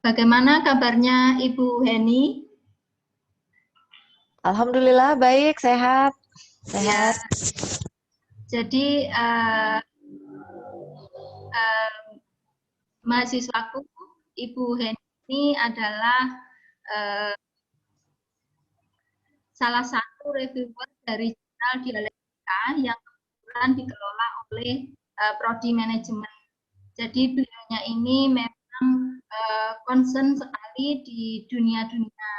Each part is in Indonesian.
Bagaimana kabarnya Ibu Heni? Alhamdulillah baik, sehat. Ya, jadi mahasiswaku Ibu Heni ini adalah salah satu reviewer dari jurnal Dialektika yang kebetulan dikelola oleh Prodi Manajemen. Jadi beliaunya ini memang concern sekali di dunia-dunia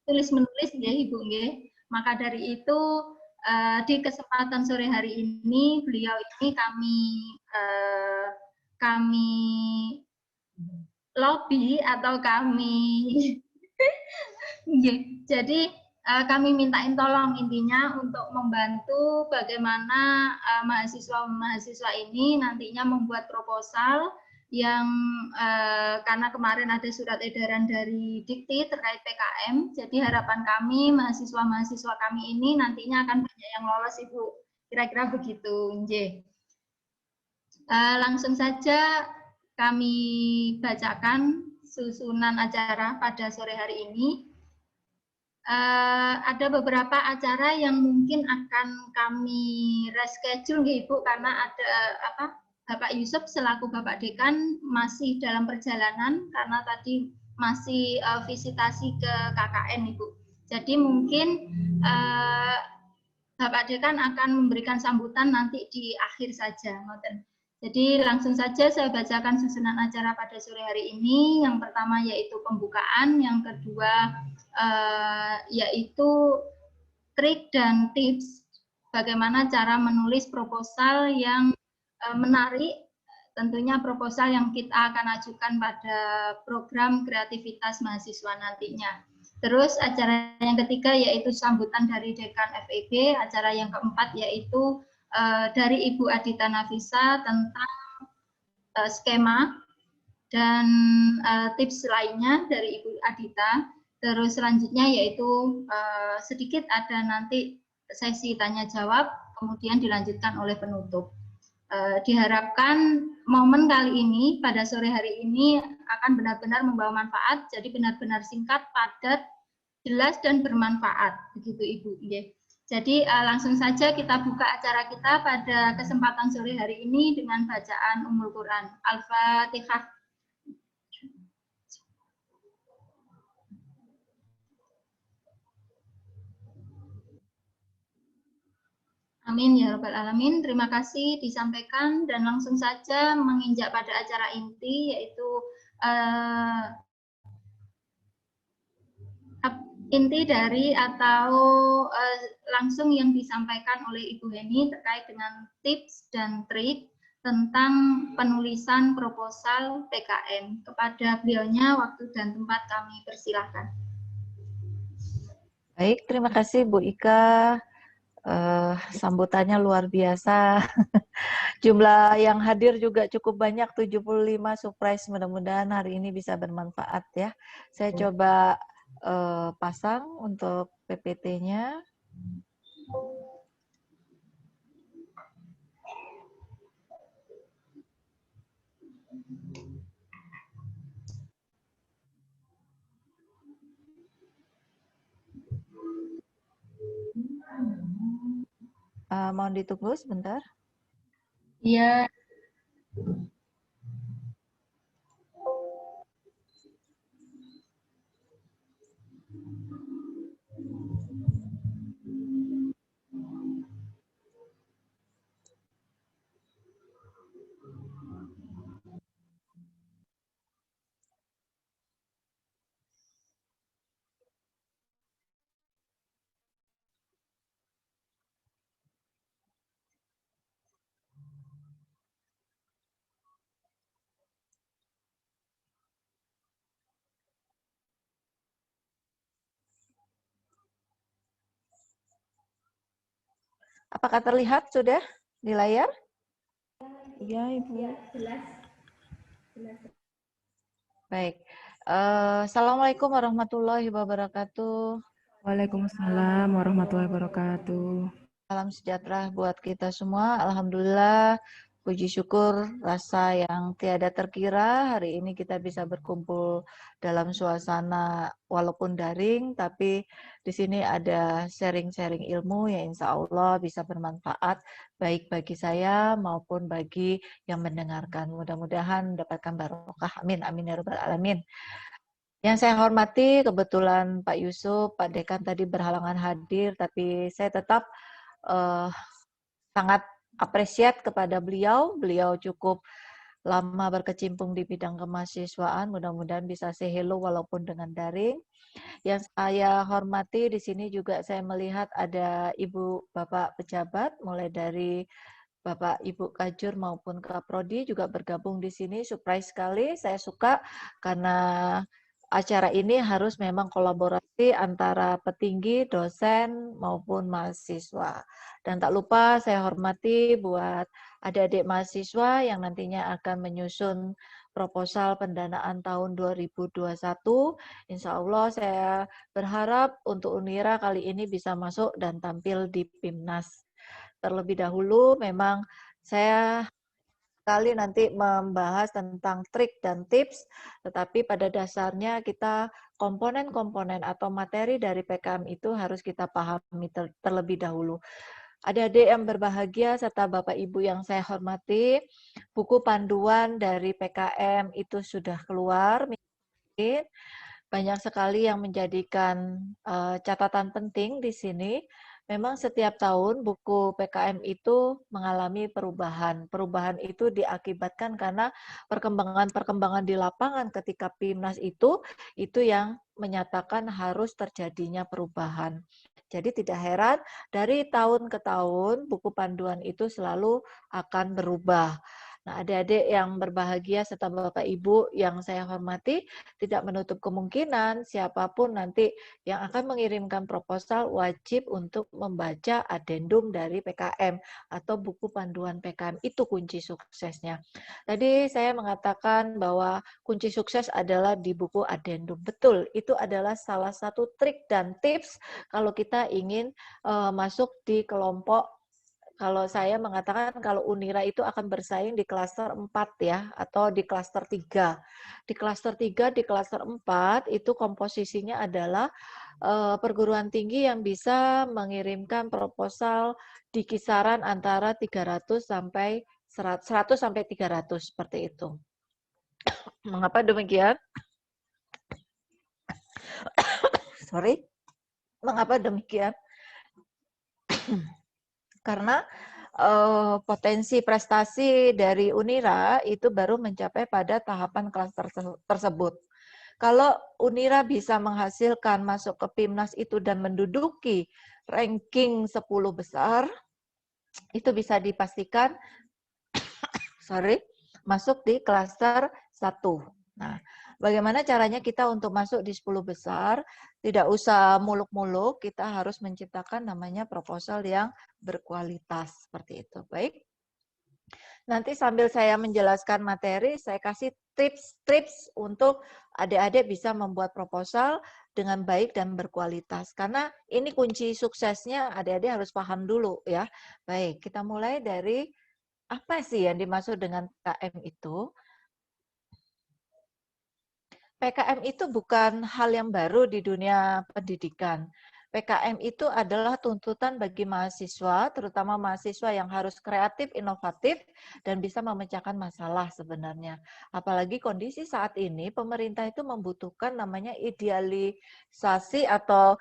tulis-menulis ya Ibu nggih. Maka dari itu di kesempatan sore hari ini beliau ini kami lobby atau kami jadi kami mintain tolong intinya untuk membantu bagaimana mahasiswa-mahasiswa ini nantinya membuat proposal yang karena kemarin ada surat edaran dari Dikti terkait PKM, jadi harapan kami mahasiswa-mahasiswa kami ini nantinya akan banyak yang lolos Ibu, kira-kira begitu. Langsung saja kami bacakan susunan acara pada sore hari ini. Ada beberapa acara yang mungkin akan kami reschedule Ibu karena ada Bapak Yusuf selaku Bapak Dekan masih dalam perjalanan karena tadi masih visitasi ke KKN Ibu. Jadi mungkin Bapak Dekan akan memberikan sambutan nanti di akhir saja. Jadi langsung saja saya bacakan susunan acara pada sore hari ini. Yang pertama yaitu pembukaan, yang kedua yaitu trik dan tips bagaimana cara menulis proposal yang menarik, tentunya proposal yang kita akan ajukan pada program kreativitas mahasiswa nantinya. Terus acara yang ketiga yaitu sambutan dari Dekan FEB, acara yang keempat yaitu dari Ibu Adita Nafisa tentang skema dan tips lainnya dari Ibu Adita. Terus selanjutnya yaitu sedikit ada nanti sesi tanya jawab, kemudian dilanjutkan oleh penutup. Diharapkan momen kali ini pada sore hari ini akan benar-benar membawa manfaat, jadi benar-benar singkat, padat, jelas dan bermanfaat, begitu Ibu. Jadi langsung saja kita buka acara kita pada kesempatan sore hari ini dengan bacaan Ummul Quran. Al-Fatihah. Amin ya Rabbal Alamin. Terima kasih disampaikan dan langsung saja menginjak pada acara inti yaitu inti dari atau langsung yang disampaikan oleh Ibu Heni terkait dengan tips dan trik tentang penulisan proposal PKM. Kepada beliaunya waktu dan tempat kami persilahkan. Baik, terima kasih Bu Ika. Sambutannya luar biasa. Jumlah yang hadir juga cukup banyak, 75 surprise. Mudah-mudahan hari ini bisa bermanfaat ya. Saya coba pasang untuk PPT-nya. Mohon ditunggu sebentar. Iya. Apakah terlihat sudah di layar? Iya, Ibu. Ya, jelas. Baik. Assalamualaikum warahmatullahi wabarakatuh. Waalaikumsalam warahmatullahi wabarakatuh. Salam sejahtera buat kita semua. Alhamdulillah Puji syukur rasa yang tiada terkira hari ini kita bisa berkumpul dalam suasana walaupun daring, tapi di sini ada sharing-sharing ilmu yang insya Allah bisa bermanfaat baik bagi saya maupun bagi yang mendengarkan. Mudah-mudahan mendapatkan barokah. Amin, amin ya rabbal alamin. Yang saya hormati kebetulan Pak Yusuf, Pak Dekan tadi berhalangan hadir, tapi saya tetap sangat apresiat kepada beliau. Beliau cukup lama berkecimpung di bidang kemahasiswaan. Mudah-mudahan bisa say hello walaupun dengan daring. Yang saya hormati di sini juga saya melihat ada Ibu Bapak pejabat, mulai dari Bapak Ibu Kajur maupun Kaprodi juga bergabung di sini. Surprise sekali, saya suka karena acara ini harus memang kolaborasi antara petinggi, dosen maupun mahasiswa. Dan tak lupa saya hormati buat adik-adik mahasiswa yang nantinya akan menyusun proposal pendanaan tahun 2021. Insya Allah saya berharap untuk Unira kali ini bisa masuk dan tampil di PIMNAS. Terlebih dahulu memang saya kali nanti membahas tentang trik dan tips, tetapi pada dasarnya kita komponen-komponen atau materi dari PKM itu harus kita pahami terlebih dahulu. Adik-adik yang berbahagia serta Bapak Ibu yang saya hormati, buku panduan dari PKM itu sudah keluar. Banyak sekali yang menjadikan catatan penting di sini. Memang setiap tahun buku PKM itu mengalami perubahan. Perubahan itu diakibatkan karena perkembangan-perkembangan di lapangan ketika PIMNAS itu yang menyatakan harus terjadinya perubahan. Jadi tidak heran dari tahun ke tahun buku panduan itu selalu akan berubah. Nah, adik-adik yang berbahagia serta Bapak Ibu yang saya hormati, tidak menutup kemungkinan siapapun nanti yang akan mengirimkan proposal wajib untuk membaca adendum dari PKM atau buku panduan PKM. Itu kunci suksesnya. Tadi saya mengatakan bahwa kunci sukses adalah di buku adendum. Betul, itu adalah salah satu trik dan tips kalau kita ingin masuk di kelompok. Kalau saya mengatakan kalau Unira itu akan bersaing di klaster 4 ya, atau di klaster 3. Di klaster 3, di klaster 4 itu komposisinya adalah perguruan tinggi yang bisa mengirimkan proposal di kisaran antara 300 sampai 100 sampai 300 seperti itu. Mengapa demikian? Sorry. Mengapa demikian? Karena potensi prestasi dari Unira itu baru mencapai pada tahapan klaster tersebut. Kalau Unira bisa menghasilkan masuk ke PIMNAS itu dan menduduki ranking 10 besar, itu bisa dipastikan masuk di klaster 1. Nah, bagaimana caranya kita untuk masuk di 10 besar? Tidak usah muluk-muluk, kita harus menciptakan namanya proposal yang berkualitas seperti itu. Baik. Nanti sambil saya menjelaskan materi, saya kasih tips-tips untuk adik-adik bisa membuat proposal dengan baik dan berkualitas. Karena ini kunci suksesnya, adik-adik harus paham dulu ya. Baik, kita mulai dari apa sih yang dimaksud dengan PKM itu? PKM itu bukan hal yang baru di dunia pendidikan. PKM itu adalah tuntutan bagi mahasiswa, terutama mahasiswa yang harus kreatif, inovatif, dan bisa memecahkan masalah sebenarnya. Apalagi kondisi saat ini, pemerintah itu membutuhkan namanya idealisasi atau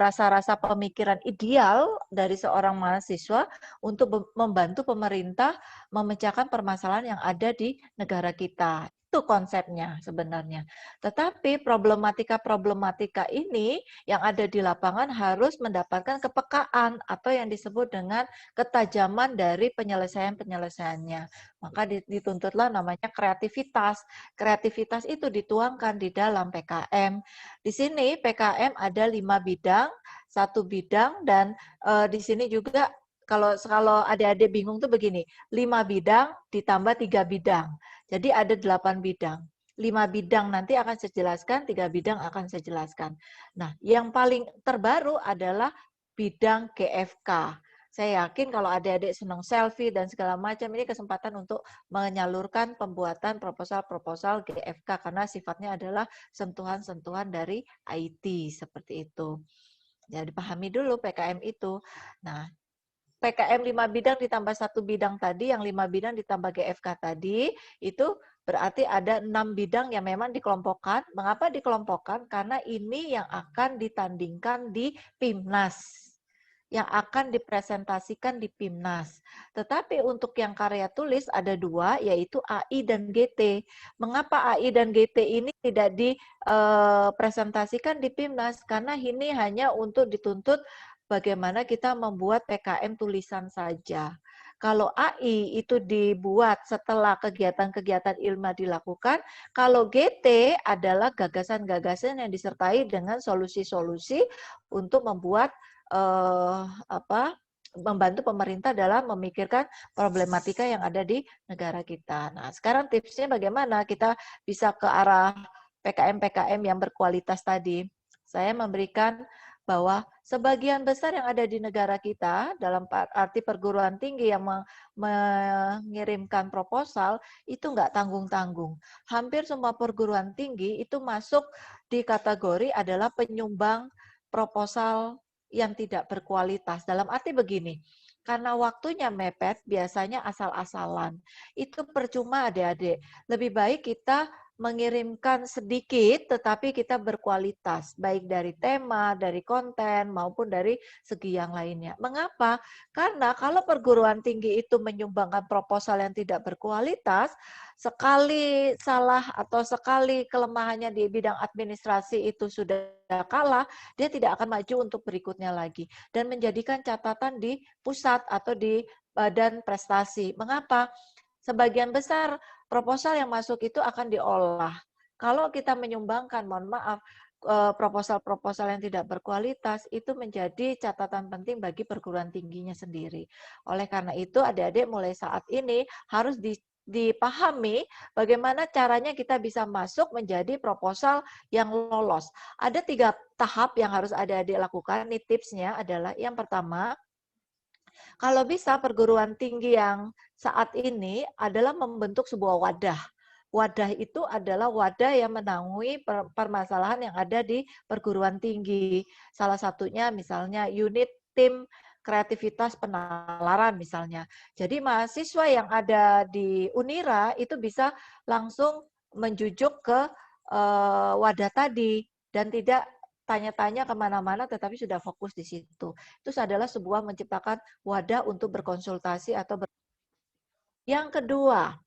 rasa-rasa pemikiran ideal dari seorang mahasiswa untuk membantu pemerintah memecahkan permasalahan yang ada di negara kita. Itu konsepnya sebenarnya. Tetapi problematika-problematika ini yang ada di lapangan harus mendapatkan kepekaan atau yang disebut dengan ketajaman dari penyelesaian-penyelesaiannya. Maka dituntutlah namanya kreativitas. Kreativitas itu dituangkan di dalam PKM. Di sini PKM ada 5 bidang, 1 bidang, dan di sini juga kalau adik-adik bingung tuh begini, 5 bidang ditambah 3 bidang. Jadi ada 8 bidang. 5 bidang nanti akan saya jelaskan, 3 bidang akan saya jelaskan. Nah, yang paling terbaru adalah bidang GFK. Saya yakin kalau adik-adik senang selfie dan segala macam, ini kesempatan untuk menyalurkan pembuatan proposal-proposal GFK karena sifatnya adalah sentuhan-sentuhan dari IT seperti itu. Jadi pahami dulu PKM itu. Nah, PKM 5 bidang ditambah 1 bidang tadi, yang 5 bidang ditambah GFK tadi, itu berarti ada 6 bidang yang memang dikelompokkan. Mengapa dikelompokkan? Karena ini yang akan ditandingkan di PIMNAS, yang akan dipresentasikan di PIMNAS. Tetapi untuk yang karya tulis ada 2, yaitu AI dan GT. Mengapa AI dan GT ini tidak dipresentasikan di PIMNAS? Karena ini hanya untuk dituntut bagaimana kita membuat PKM tulisan saja. Kalau AI itu dibuat setelah kegiatan-kegiatan ilmiah dilakukan, kalau GT adalah gagasan-gagasan yang disertai dengan solusi-solusi untuk membuat membantu pemerintah dalam memikirkan problematika yang ada di negara kita. Nah, sekarang tipsnya bagaimana kita bisa ke arah PKM-PKM yang berkualitas tadi. Saya memberikan bahwa sebagian besar yang ada di negara kita dalam arti perguruan tinggi yang mengirimkan proposal itu nggak tanggung-tanggung. Hampir semua perguruan tinggi itu masuk di kategori adalah penyumbang proposal yang tidak berkualitas. Dalam arti begini, karena waktunya mepet, biasanya asal-asalan. Itu percuma adik-adik. Lebih baik kita mengirimkan sedikit, tetapi kita berkualitas. Baik dari tema, dari konten, maupun dari segi yang lainnya. Mengapa? Karena kalau perguruan tinggi itu menyumbangkan proposal yang tidak berkualitas, sekali salah atau sekali kelemahannya di bidang administrasi itu sudah kalah, dia tidak akan maju untuk berikutnya lagi dan menjadikan catatan di pusat atau di badan prestasi. Mengapa? Sebagian besar proposal yang masuk itu akan diolah. Kalau kita menyumbangkan, mohon maaf, proposal-proposal yang tidak berkualitas itu menjadi catatan penting bagi perguruan tingginya sendiri. Oleh karena itu, adik-adik mulai saat ini harus dipahami bagaimana caranya kita bisa masuk menjadi proposal yang lolos. Ada 3 tahap yang harus adik-adik lakukan. Ini tipsnya adalah yang pertama, kalau bisa perguruan tinggi yang saat ini adalah membentuk sebuah wadah. Wadah itu adalah wadah yang menangani permasalahan yang ada di perguruan tinggi. Salah satunya misalnya unit tim kreativitas penalaran misalnya. Jadi mahasiswa yang ada di Unira itu bisa langsung menjujuk ke wadah tadi dan tidak tanya-tanya kemana-mana tetapi sudah fokus di situ. Itu adalah sebuah menciptakan wadah untuk berkonsultasi atau Yang kedua,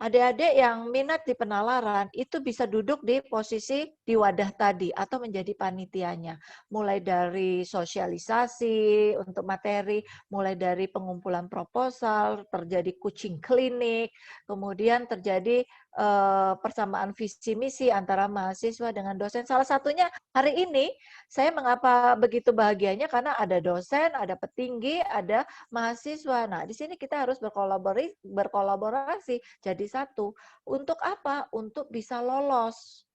adik-adik yang minat di penalaran itu bisa duduk di posisi di wadah tadi atau menjadi panitianya. Mulai dari sosialisasi untuk materi, mulai dari pengumpulan proposal, terjadi coaching klinik, kemudian terjadi persamaan visi misi antara mahasiswa dengan dosen. Salah satunya hari ini saya mengapa begitu bahagianya karena ada dosen, ada petinggi, ada mahasiswa. Nah, di sini kita harus berkolaborasi jadi satu. Untuk apa? Untuk bisa lolos.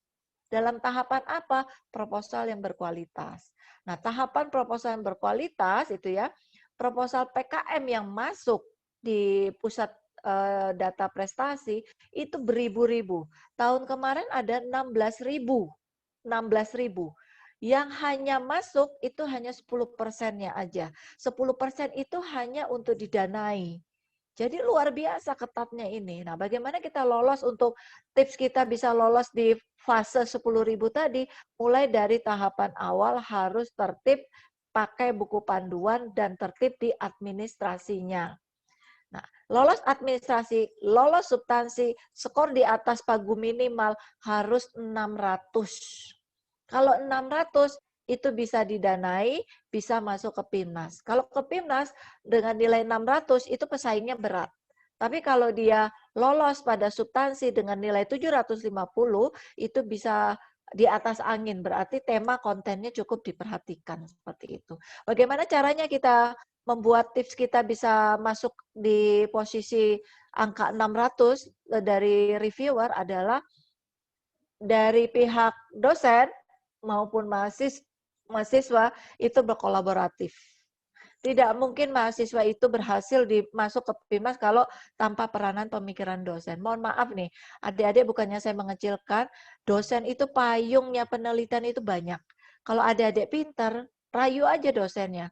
Dalam tahapan apa? Proposal yang berkualitas. Nah, tahapan proposal yang berkualitas itu ya, proposal PKM yang masuk di pusat data prestasi itu beribu-ribu. Tahun kemarin ada 16.000. 16.000. Yang hanya masuk itu hanya 10%-nya aja. 10% itu hanya untuk didanai. Jadi luar biasa ketatnya ini. Nah, bagaimana kita lolos untuk tips kita bisa lolos di fase 10.000 tadi, mulai dari tahapan awal harus tertib, pakai buku panduan, dan tertib di administrasinya. Nah, lolos administrasi, lolos substansi, skor di atas pagu minimal harus 600. Kalau 600 itu bisa didanai, bisa masuk ke PIMNAS. Kalau ke PIMNAS dengan nilai 600 itu pesaingnya berat. Tapi kalau dia lolos pada substansi dengan nilai 750 itu bisa di atas angin, berarti tema kontennya cukup diperhatikan seperti itu. Bagaimana caranya kita membuat tips kita bisa masuk di posisi angka 600 dari reviewer adalah dari pihak dosen maupun mahasiswa itu berkolaboratif. Tidak mungkin mahasiswa itu berhasil masuk ke PIMNAS kalau tanpa peranan pemikiran dosen. Mohon maaf nih, adik-adik bukannya saya mengecilkan, dosen itu payungnya penelitian itu banyak. Kalau adik-adik pinter, rayu aja dosennya.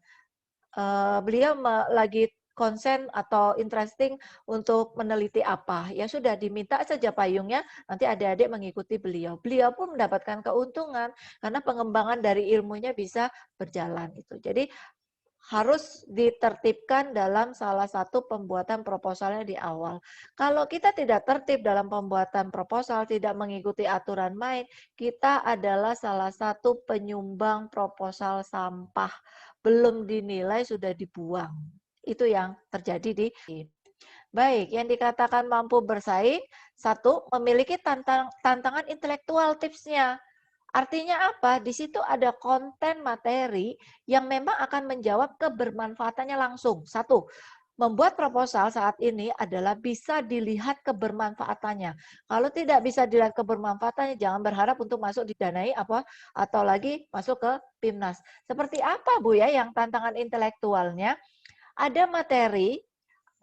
Beliau lagi konsen atau interesting untuk meneliti apa, ya sudah diminta saja payungnya, nanti adik-adik mengikuti beliau. Beliau pun mendapatkan keuntungan karena pengembangan dari ilmunya bisa berjalan itu. Jadi harus ditertibkan dalam salah satu pembuatan proposalnya di awal. Kalau kita tidak tertib dalam pembuatan proposal, tidak mengikuti aturan main, kita adalah salah satu penyumbang proposal sampah. Belum dinilai sudah dibuang. Itu yang terjadi di baik, yang dikatakan mampu bersaing, satu, memiliki tantangan intelektual tipsnya. Artinya apa? Di situ ada konten materi yang memang akan menjawab kebermanfaatannya langsung. Satu, membuat proposal saat ini adalah bisa dilihat kebermanfaatannya. Kalau tidak bisa dilihat kebermanfaatannya, jangan berharap untuk masuk didanai apa atau lagi masuk ke PIMNAS. Seperti apa Bu ya yang tantangan intelektualnya? Ada materi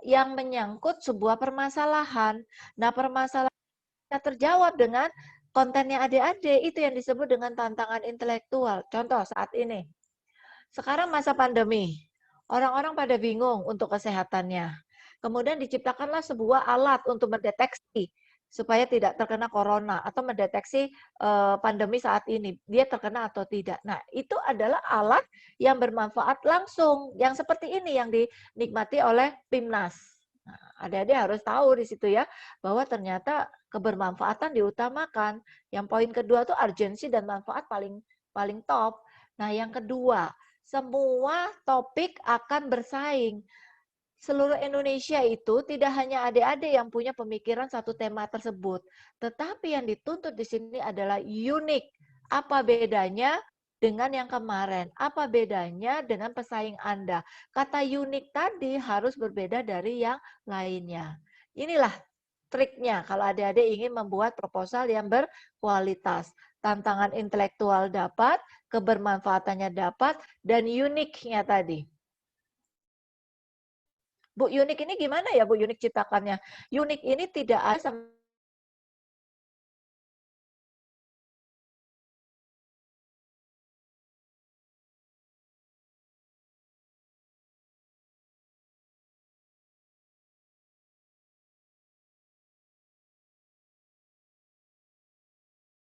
yang menyangkut sebuah permasalahan. Nah, permasalahannya terjawab dengan kontennya adik-adik, itu yang disebut dengan tantangan intelektual. Contoh saat ini, sekarang masa pandemi, orang-orang pada bingung untuk kesehatannya. Kemudian diciptakanlah sebuah alat untuk mendeteksi supaya tidak terkena corona atau mendeteksi pandemi saat ini, dia terkena atau tidak. Nah, itu adalah alat yang bermanfaat langsung, yang seperti ini yang dinikmati oleh PIMNAS. Nah, adik-adik harus tahu di situ ya, bahwa ternyata kebermanfaatan diutamakan. Yang poin kedua tuh urgensi dan manfaat paling top. Nah, yang kedua, semua topik akan bersaing. Seluruh Indonesia itu tidak hanya adik-adik yang punya pemikiran satu tema tersebut, tetapi yang dituntut di sini adalah unik. Apa bedanya dengan yang kemarin? Apa bedanya dengan pesaing Anda? Kata unik tadi harus berbeda dari yang lainnya. Inilah triknya kalau adik-adik ingin membuat proposal yang berkualitas. Tantangan intelektual dapat, kebermanfaatannya dapat, dan uniknya tadi. Bu, unik ini gimana ya Bu unik ciptakannya? Unik ini tidak ada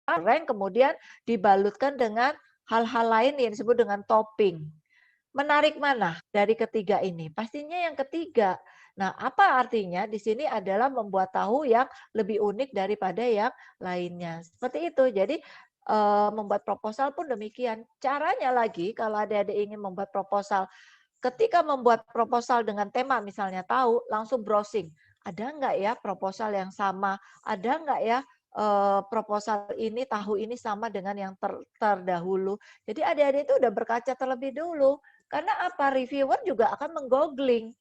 goreng kemudian dibalutkan dengan hal-hal lain yang disebut dengan topping. Menarik mana dari ketiga ini? Pastinya yang ketiga. Nah, apa artinya? Di sini adalah membuat tahu yang lebih unik daripada yang lainnya. Seperti itu. Jadi membuat proposal pun demikian. Caranya lagi kalau adik-adik ingin membuat proposal, ketika membuat proposal dengan tema misalnya tahu, langsung browsing. Ada nggak ya proposal yang sama? Ada nggak ya proposal ini, tahu ini sama dengan yang terdahulu? Jadi adik-adik itu udah berkaca terlebih dulu. Karena apa? Reviewer juga akan menggoogling.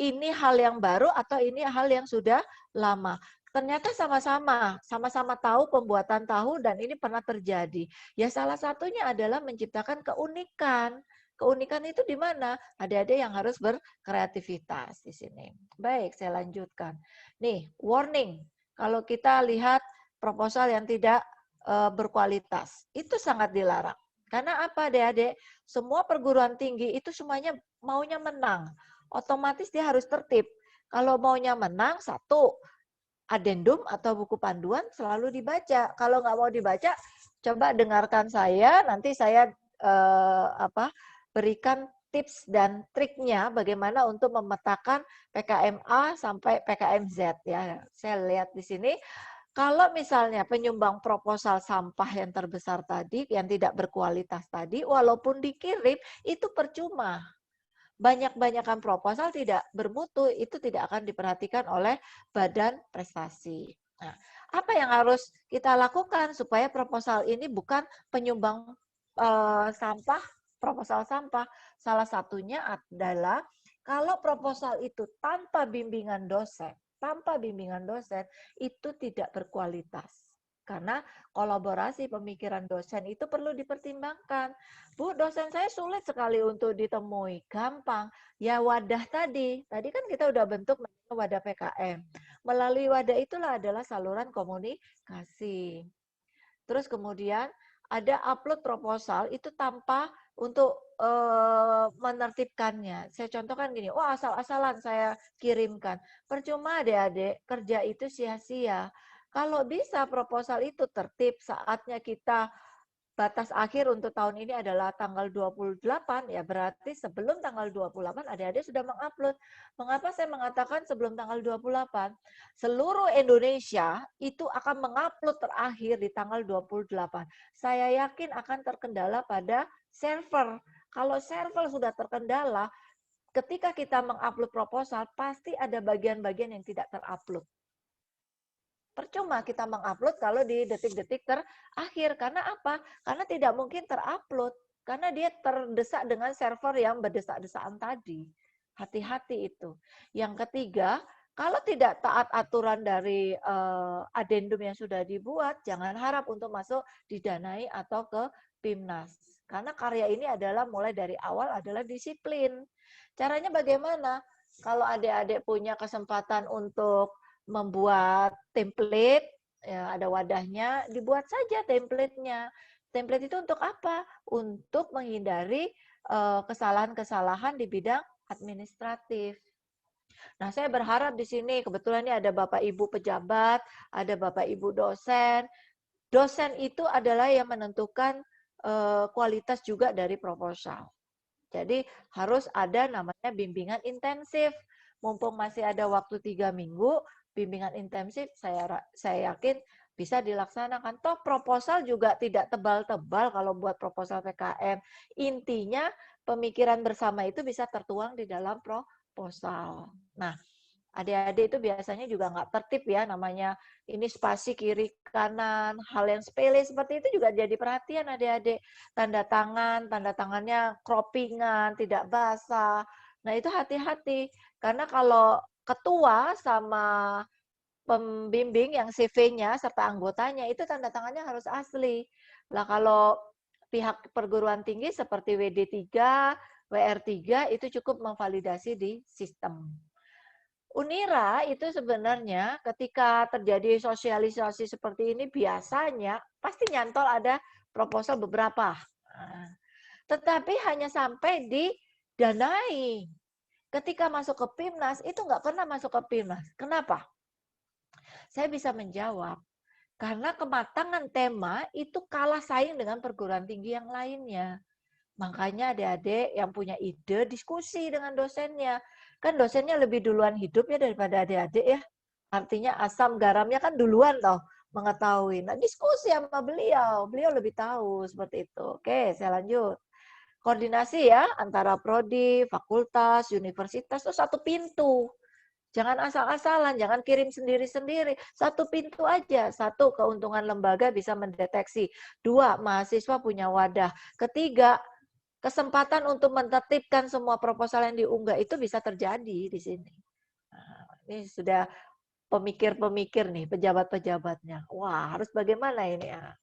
Ini hal yang baru atau ini hal yang sudah lama. Ternyata sama-sama tahu pembuatan tahu dan ini pernah terjadi. Ya salah satunya adalah menciptakan keunikan. Keunikan itu di mana? Adik-adik yang harus berkreativitas di sini. Baik, saya lanjutkan. Nih, warning. Kalau kita lihat proposal yang tidak berkualitas, itu sangat dilarang. Karena apa adik-adik? Semua perguruan tinggi itu semuanya maunya menang. Otomatis dia harus tertib. Kalau maunya menang, satu, adendum atau buku panduan selalu dibaca. Kalau nggak mau dibaca, coba dengarkan saya, nanti saya berikan tips dan triknya bagaimana untuk memetakan PKMA sampai PKMZ ya. Saya lihat di sini. Kalau misalnya penyumbang proposal sampah yang terbesar tadi, yang tidak berkualitas tadi, walaupun dikirim, itu percuma. Banyak-banyakan proposal tidak bermutu, itu tidak akan diperhatikan oleh badan prestasi. Nah, apa yang harus kita lakukan supaya proposal ini bukan penyumbang sampah, proposal sampah? Salah satunya adalah kalau proposal itu tanpa bimbingan dosen, itu tidak berkualitas. Karena kolaborasi pemikiran dosen itu perlu dipertimbangkan. Bu, dosen saya sulit sekali untuk ditemui. Gampang. Ya wadah tadi kan kita udah bentuk wadah PKM. Melalui wadah itulah adalah saluran komunikasi. Terus kemudian ada upload proposal itu tanpa untuk menertibkannya. Saya contohkan gini, wah asal-asalan saya kirimkan. Percuma adik-adik, kerja itu sia-sia. Kalau bisa proposal itu tertib, saatnya kita batas akhir untuk tahun ini adalah tanggal 28, ya berarti sebelum tanggal 28 adik-adik sudah mengupload. Mengapa saya mengatakan sebelum tanggal 28? Seluruh Indonesia itu akan mengupload terakhir di tanggal 28. Saya yakin akan terkendala pada server. Kalau server sudah terkendala, ketika kita mengupload proposal, pasti ada bagian-bagian yang tidak terupload. Percuma kita mengupload kalau di detik-detik terakhir. Karena apa? Karena tidak mungkin terupload. Karena dia terdesak dengan server yang berdesak-desakan tadi. Hati-hati itu. Yang ketiga, kalau tidak taat aturan dari adendum yang sudah dibuat, jangan harap untuk masuk didanai atau ke PIMNAS. Karena karya ini adalah mulai dari awal adalah disiplin. Caranya bagaimana? Kalau adik-adik punya kesempatan untuk membuat template, ya ada wadahnya, dibuat saja template-nya. Template itu untuk apa? Untuk menghindari kesalahan-kesalahan di bidang administratif. Nah, saya berharap di sini kebetulan ini ada Bapak Ibu pejabat, ada Bapak Ibu dosen. Dosen itu adalah yang menentukan kualitas juga dari proposal. Jadi harus ada namanya bimbingan intensif. Mumpung masih ada waktu 3 minggu, bimbingan intensif saya yakin bisa dilaksanakan. Toh proposal juga tidak tebal-tebal kalau buat proposal PKM. Intinya pemikiran bersama itu bisa tertuang di dalam proposal. Nah, adik-adik itu biasanya juga nggak tertib ya, namanya ini spasi kiri kanan, hal yang sepele seperti itu juga jadi perhatian adik-adik. Tanda tangannya croppingan, tidak basah. Nah itu hati-hati, karena kalau ketua sama pembimbing yang CV-nya serta anggotanya itu tanda tangannya harus asli. Lah kalau pihak perguruan tinggi seperti WD3, WR3 itu cukup memvalidasi di sistem. Unira itu sebenarnya ketika terjadi sosialisasi seperti ini biasanya pasti nyantol ada proposal beberapa. Tetapi hanya sampai didanai. Ketika masuk ke PIMNAS itu nggak pernah masuk ke PIMNAS. Kenapa? Saya bisa menjawab. Karena kematangan tema itu kalah saing dengan perguruan tinggi yang lainnya. Makanya adik-adik yang punya ide diskusi dengan dosennya. Kan dosennya lebih duluan hidup ya daripada adik-adik ya. Artinya asam garamnya kan duluan toh mengetahui. Nah diskusi sama beliau. Beliau lebih tahu seperti itu. Oke, saya lanjut. Koordinasi ya antara prodi, fakultas, universitas itu satu pintu. Jangan asal-asalan, jangan kirim sendiri-sendiri. Satu pintu aja. Satu, keuntungan lembaga bisa mendeteksi. Dua, mahasiswa punya wadah. Ketiga, kesempatan untuk menertibkan semua proposal yang diunggah itu bisa terjadi di sini. Nah, ini sudah pemikir-pemikir nih, pejabat-pejabatnya. Wah, harus bagaimana ini ya?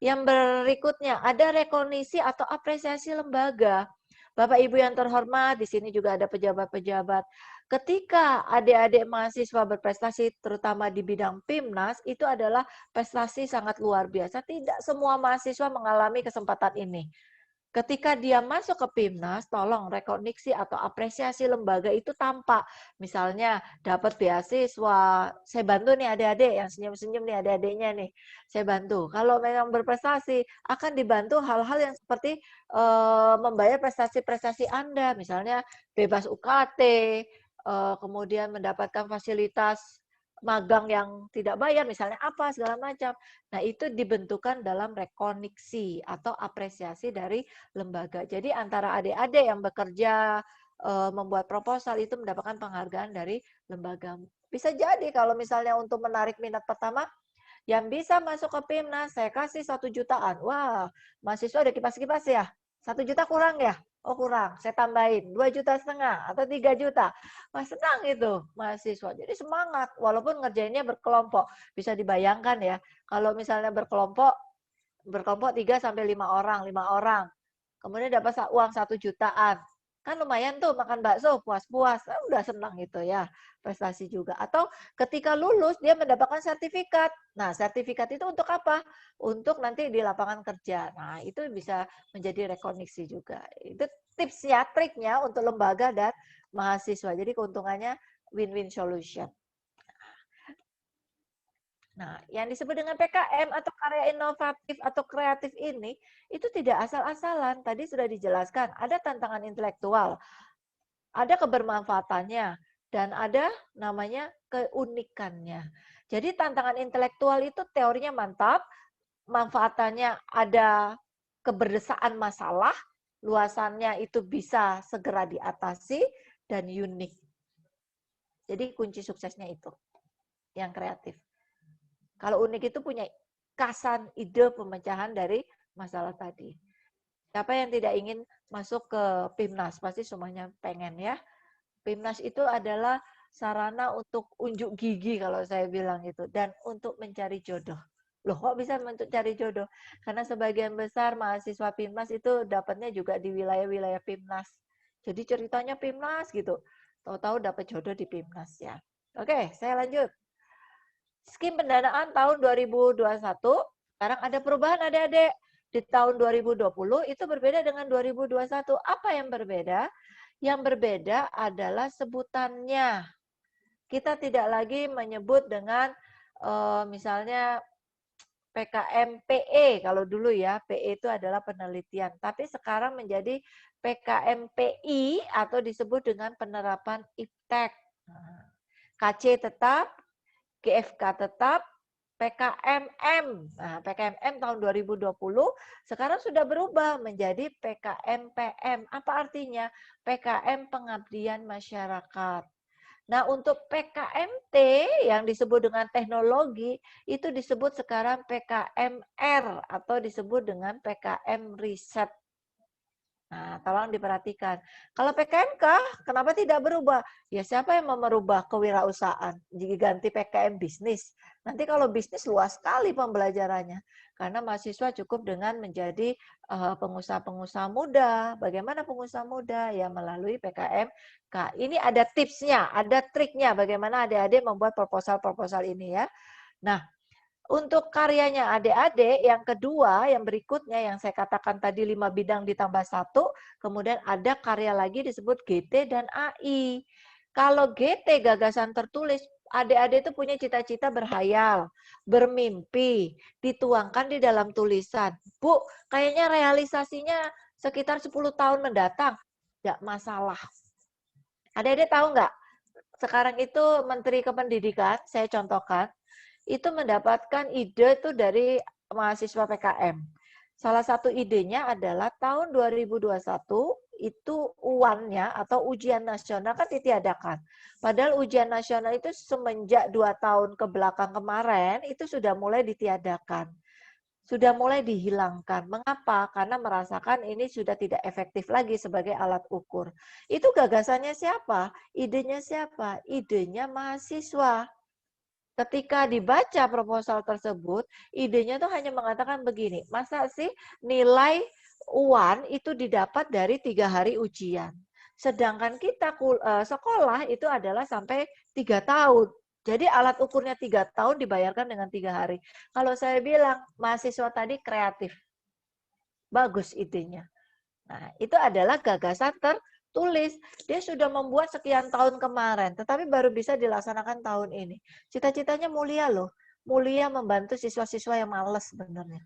Yang berikutnya, ada rekognisi atau apresiasi lembaga. Bapak Ibu yang terhormat, di sini juga ada pejabat-pejabat. Ketika adik-adik mahasiswa berprestasi, terutama di bidang PIMNAS, itu adalah prestasi sangat luar biasa. Tidak semua mahasiswa mengalami kesempatan ini. Ketika dia masuk ke PIMNAS, tolong rekognisi atau apresiasi lembaga itu tampak. Misalnya dapat beasiswa, saya bantu nih adik-adik yang senyum-senyum nih adik-adiknya nih, saya bantu. Kalau memang berprestasi, akan dibantu hal-hal yang seperti membayar prestasi-prestasi Anda, misalnya bebas UKT, kemudian mendapatkan fasilitas magang yang tidak bayar, misalnya apa, segala macam. Nah, itu dibentukkan dalam rekognisi atau apresiasi dari lembaga. Jadi antara adik-adik yang bekerja membuat proposal itu mendapatkan penghargaan dari lembaga. Bisa jadi kalau misalnya untuk menarik minat pertama, yang bisa masuk ke PIMNAS, saya kasih 1 jutaan. Wah, mahasiswa udah kipas-kipas ya. 1 juta kurang ya? Oh kurang, saya tambahin 2,5 juta atau 3 juta. Wah senang itu mahasiswa. Jadi semangat walaupun ngerjainnya berkelompok. Bisa dibayangkan ya, kalau misalnya berkelompok 3 sampai 5 orang. Kemudian dapat uang 1 jutaan. Kan lumayan tuh makan bakso puas-puas. Udah senang itu ya, prestasi juga. Atau ketika lulus dia mendapatkan sertifikat. Nah, sertifikat itu untuk apa? Untuk nanti di lapangan kerja. Nah, itu bisa menjadi rekognisi juga. Itu tipsnya, triknya untuk lembaga dan mahasiswa. Jadi keuntungannya win-win solution. Nah, yang disebut dengan PKM atau karya inovatif atau kreatif ini, itu tidak asal-asalan. Tadi sudah dijelaskan, ada tantangan intelektual, ada kebermanfaatannya, dan ada namanya keunikannya. Jadi tantangan intelektual itu teorinya mantap, manfaatannya ada keberdesakan masalah, luasannya itu bisa segera diatasi, dan unik. Jadi kunci suksesnya itu, yang kreatif. Kalau unik itu punya kasan ide pemecahan dari masalah tadi. Siapa yang tidak ingin masuk ke PIMNAS? Pasti semuanya pengen ya. PIMNAS itu adalah sarana untuk unjuk gigi kalau saya bilang itu. Dan untuk mencari jodoh. Loh kok bisa mencari jodoh? Karena sebagian besar mahasiswa PIMNAS itu dapatnya juga di wilayah-wilayah PIMNAS. Jadi ceritanya PIMNAS gitu. Tahu-tahu dapat jodoh di PIMNAS ya. Oke, saya lanjut. Skim pendanaan tahun 2021, sekarang ada perubahan adik-adik. Di tahun 2020 itu berbeda dengan 2021. Apa yang berbeda? Yang berbeda adalah sebutannya. Kita tidak lagi menyebut dengan misalnya PKM PE kalau dulu ya, PE itu adalah penelitian. Tapi sekarang menjadi PKM PI atau disebut dengan penerapan iptek. KC tetap, GFK tetap, PKMM. Nah, PKMM tahun 2020 sekarang sudah berubah menjadi PKMPM. Apa artinya? PKM Pengabdian Masyarakat. Nah, untuk PKMT yang disebut dengan teknologi, itu disebut sekarang PKMR atau disebut dengan PKM Riset. Nah, tolong diperhatikan. Kalau PKMK, kenapa tidak berubah? Ya siapa yang mau merubah kewirausahaan? Diganti PKM bisnis. Nanti kalau bisnis luas sekali pembelajarannya. Karena mahasiswa cukup dengan menjadi pengusaha-pengusaha muda. Bagaimana pengusaha muda? Ya melalui PKMK. Ini ada tipsnya, ada triknya bagaimana adik-adik membuat proposal-proposal ini ya. Nah, untuk karyanya adik-adik, yang kedua, yang berikutnya, yang saya katakan tadi 5 bidang ditambah 1, kemudian ada karya lagi disebut GT dan AI. Kalau GT, gagasan tertulis, adik-adik itu punya cita-cita berhayal, bermimpi, dituangkan di dalam tulisan. Bu, kayaknya realisasinya sekitar 10 tahun mendatang. Tidak masalah. Adik-adik tahu nggak? Sekarang itu Menteri Kependidikan, saya contohkan, itu mendapatkan ide itu dari mahasiswa PKM. Salah satu idenya adalah tahun 2021 itu UAN-nya atau ujian nasional kan ditiadakan. Padahal ujian nasional itu semenjak 2 tahun ke belakang kemarin itu sudah mulai ditiadakan. Sudah mulai dihilangkan. Mengapa? Karena merasakan ini sudah tidak efektif lagi sebagai alat ukur. Itu gagasannya siapa? Idenya siapa? Idenya mahasiswa. Ketika dibaca proposal tersebut, idenya tuh hanya mengatakan begini, masa sih nilai UAN itu didapat dari 3 hari ujian. Sedangkan kita sekolah itu adalah sampai 3 tahun. Jadi alat ukurnya 3 tahun dibayarkan dengan 3 hari. Kalau saya bilang, mahasiswa tadi kreatif. Bagus idenya. Nah, itu adalah gagasan tulis. Dia sudah membuat sekian tahun kemarin, tetapi baru bisa dilaksanakan tahun ini. Cita-citanya mulia loh. Mulia membantu siswa-siswa yang malas sebenarnya.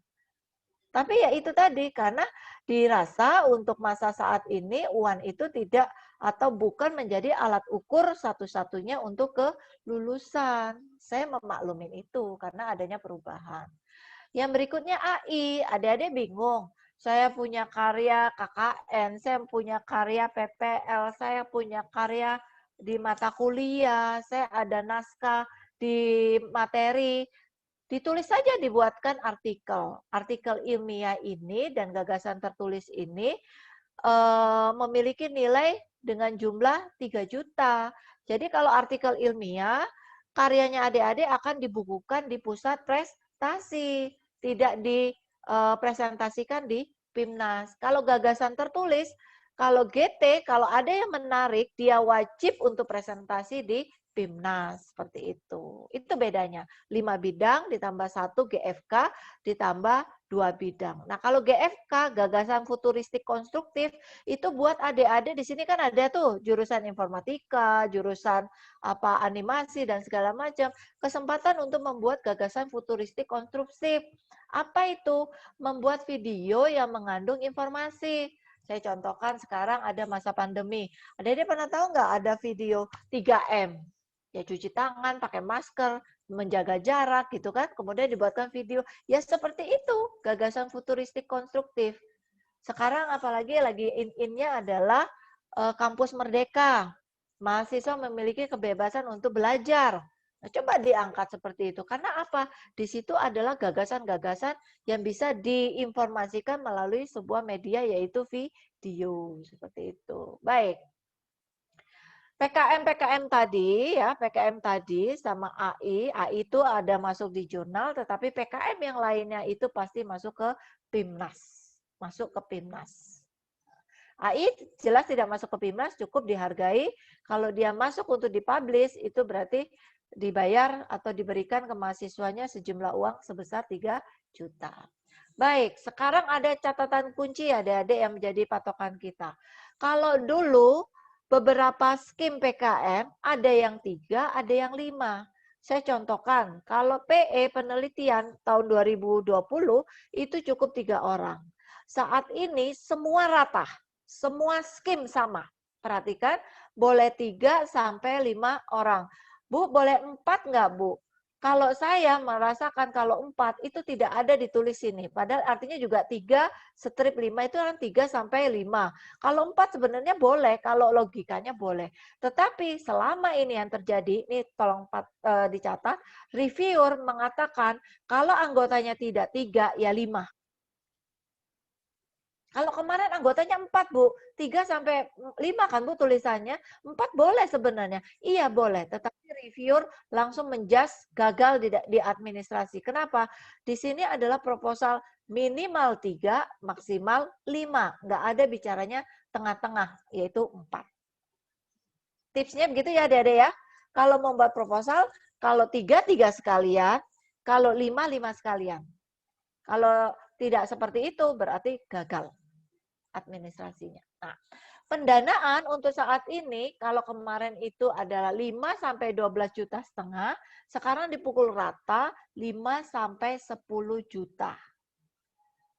Tapi ya itu tadi, karena dirasa untuk masa saat ini UAN itu tidak atau bukan menjadi alat ukur satu-satunya untuk kelulusan. Saya memaklumin itu karena adanya perubahan. Yang berikutnya AI, adik-adik bingung. Saya punya karya KKN, saya punya karya PPL, saya punya karya di mata kuliah, saya ada naskah di materi. Ditulis saja, dibuatkan artikel. Artikel ilmiah ini dan gagasan tertulis ini memiliki nilai dengan jumlah 3 juta. Jadi kalau artikel ilmiah, karyanya adik-adik akan dibukukan di pusat prestasi, tidak dipresentasikan di PIMNAS. Kalau gagasan tertulis, kalau GT, kalau ada yang menarik, dia wajib untuk presentasi di PIMNAS, seperti itu. Itu bedanya. 5 bidang ditambah 1 GFK ditambah 2 bidang. Nah, kalau GFK, gagasan futuristik konstruktif, itu buat adik-adik di sini kan ada tuh jurusan informatika, jurusan apa animasi dan segala macam. Kesempatan untuk membuat gagasan futuristik konstruktif. Apa itu? Membuat video yang mengandung informasi. Saya contohkan sekarang ada masa pandemi. Adik-adik pernah tahu nggak ada video 3M? Ya cuci tangan, pakai masker, menjaga jarak gitu kan. Kemudian dibuatkan video. Ya seperti itu, gagasan futuristik konstruktif. Sekarang apalagi lagi in-innya adalah kampus merdeka. Mahasiswa memiliki kebebasan untuk belajar. Nah, coba diangkat seperti itu. Karena apa? Di situ adalah gagasan-gagasan yang bisa diinformasikan melalui sebuah media yaitu video. Seperti itu. Baik. PKM tadi ya, PKM tadi sama AI itu ada masuk di jurnal, tetapi PKM yang lainnya itu pasti masuk ke PIMNAS, masuk ke PIMNAS. AI jelas tidak masuk ke PIMNAS, cukup dihargai. Kalau dia masuk untuk dipublish, itu berarti dibayar atau diberikan ke mahasiswanya sejumlah uang sebesar 3 juta. Baik, sekarang ada catatan kunci ya adik-adik yang menjadi patokan kita. Kalau dulu beberapa skim PKM, ada yang 3, ada yang 5. Saya contohkan, kalau PE penelitian tahun 2020 itu cukup 3 orang. Saat ini semua rata, semua skim sama. Perhatikan, boleh 3 sampai 5 orang. Bu, boleh 4 nggak Bu? Kalau saya merasakan kalau 4 itu tidak ada ditulis sini. Padahal artinya juga 3 strip 5 itu kan 3 sampai 5. Kalau 4 sebenarnya boleh, kalau logikanya boleh. Tetapi selama ini yang terjadi, ini tolong dicatat, reviewer mengatakan kalau anggotanya tidak 3, ya 5. Kalau kemarin anggotanya 4, Bu. 3 sampai 5 kan, Bu, tulisannya. 4 boleh sebenarnya. Iya, boleh. Tetapi reviewer langsung menjudge gagal di administrasi. Kenapa? Di sini adalah proposal minimal 3, maksimal 5. Nggak ada bicaranya tengah-tengah, yaitu 4. Tipsnya begitu ya, Adik-adik ya. Kalau membuat proposal, kalau 3, 3 sekalian. Kalau 5, 5 sekalian. Kalau tidak seperti itu, berarti gagal administrasinya. Nah, pendanaan untuk saat ini kalau kemarin itu adalah 5 sampai 12 juta setengah, sekarang dipukul rata 5 sampai 10 juta.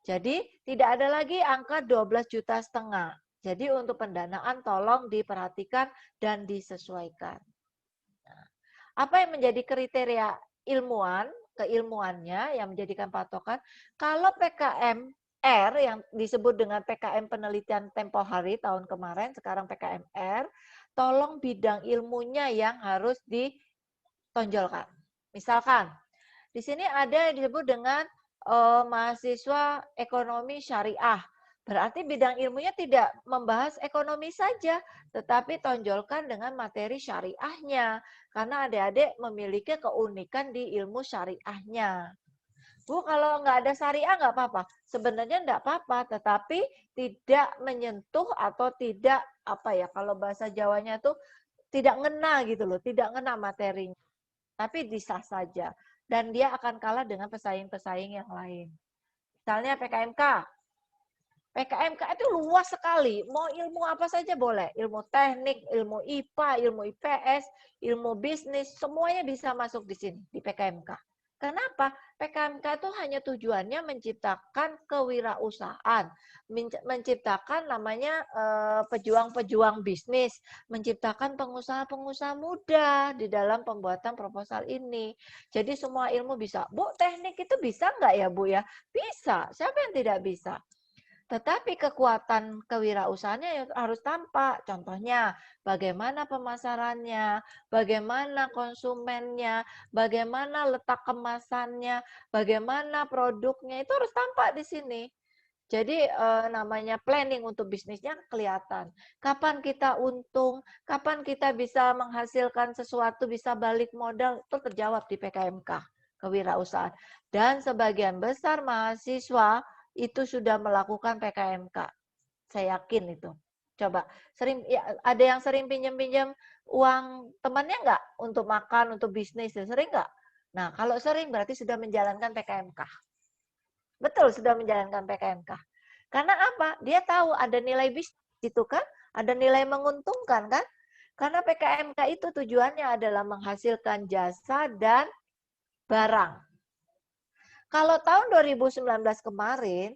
Jadi tidak ada lagi angka 12 juta setengah. Jadi untuk pendanaan tolong diperhatikan dan disesuaikan. Nah, apa yang menjadi kriteria ilmuwan, keilmuannya yang menjadikan patokan? Kalau PKM R yang disebut dengan PKM penelitian tempo hari tahun kemarin, sekarang PKM R, tolong bidang ilmunya yang harus ditonjolkan. Misalkan, di sini ada yang disebut dengan mahasiswa ekonomi syariah. Berarti bidang ilmunya tidak membahas ekonomi saja, tetapi tonjolkan dengan materi syariahnya. Karena adik-adik memiliki keunikan di ilmu syariahnya. Bu, kalau nggak ada syariah nggak apa-apa. Sebenarnya nggak apa-apa, tetapi tidak menyentuh atau tidak apa ya, kalau bahasa Jawanya tuh tidak ngena gitu loh, tidak ngena materinya. Tapi disah saja. Dan dia akan kalah dengan pesaing-pesaing yang lain. Misalnya PKMK. PKMK itu luas sekali. Mau ilmu apa saja boleh. Ilmu teknik, ilmu IPA, ilmu IPS, ilmu bisnis, semuanya bisa masuk di sini, di PKMK. Kenapa? PKMK itu hanya tujuannya menciptakan kewirausahaan, menciptakan namanya pejuang-pejuang bisnis, menciptakan pengusaha-pengusaha muda di dalam pembuatan proposal ini. Jadi semua ilmu bisa. Bu, teknik itu bisa nggak ya Bu ya? Bisa. Siapa yang tidak bisa? Tetapi kekuatan kewirausahaannya harus tampak. Contohnya, bagaimana pemasarannya, bagaimana konsumennya, bagaimana letak kemasannya, bagaimana produknya, itu harus tampak di sini. Jadi namanya planning untuk bisnisnya kelihatan. Kapan kita untung, kapan kita bisa menghasilkan sesuatu, bisa balik modal, itu terjawab di PKMK, kewirausahaan. Dan sebagian besar mahasiswa itu sudah melakukan PKMK. Saya yakin itu. Coba, ada yang sering pinjam-pinjam uang temannya nggak? Untuk makan, untuk bisnis, sering nggak? Nah, kalau sering berarti sudah menjalankan PKMK. Betul, sudah menjalankan PKMK. Karena apa? Dia tahu ada nilai bisnis itu kan, ada nilai menguntungkan kan? Karena PKMK itu tujuannya adalah menghasilkan jasa dan barang. Kalau tahun 2019 kemarin,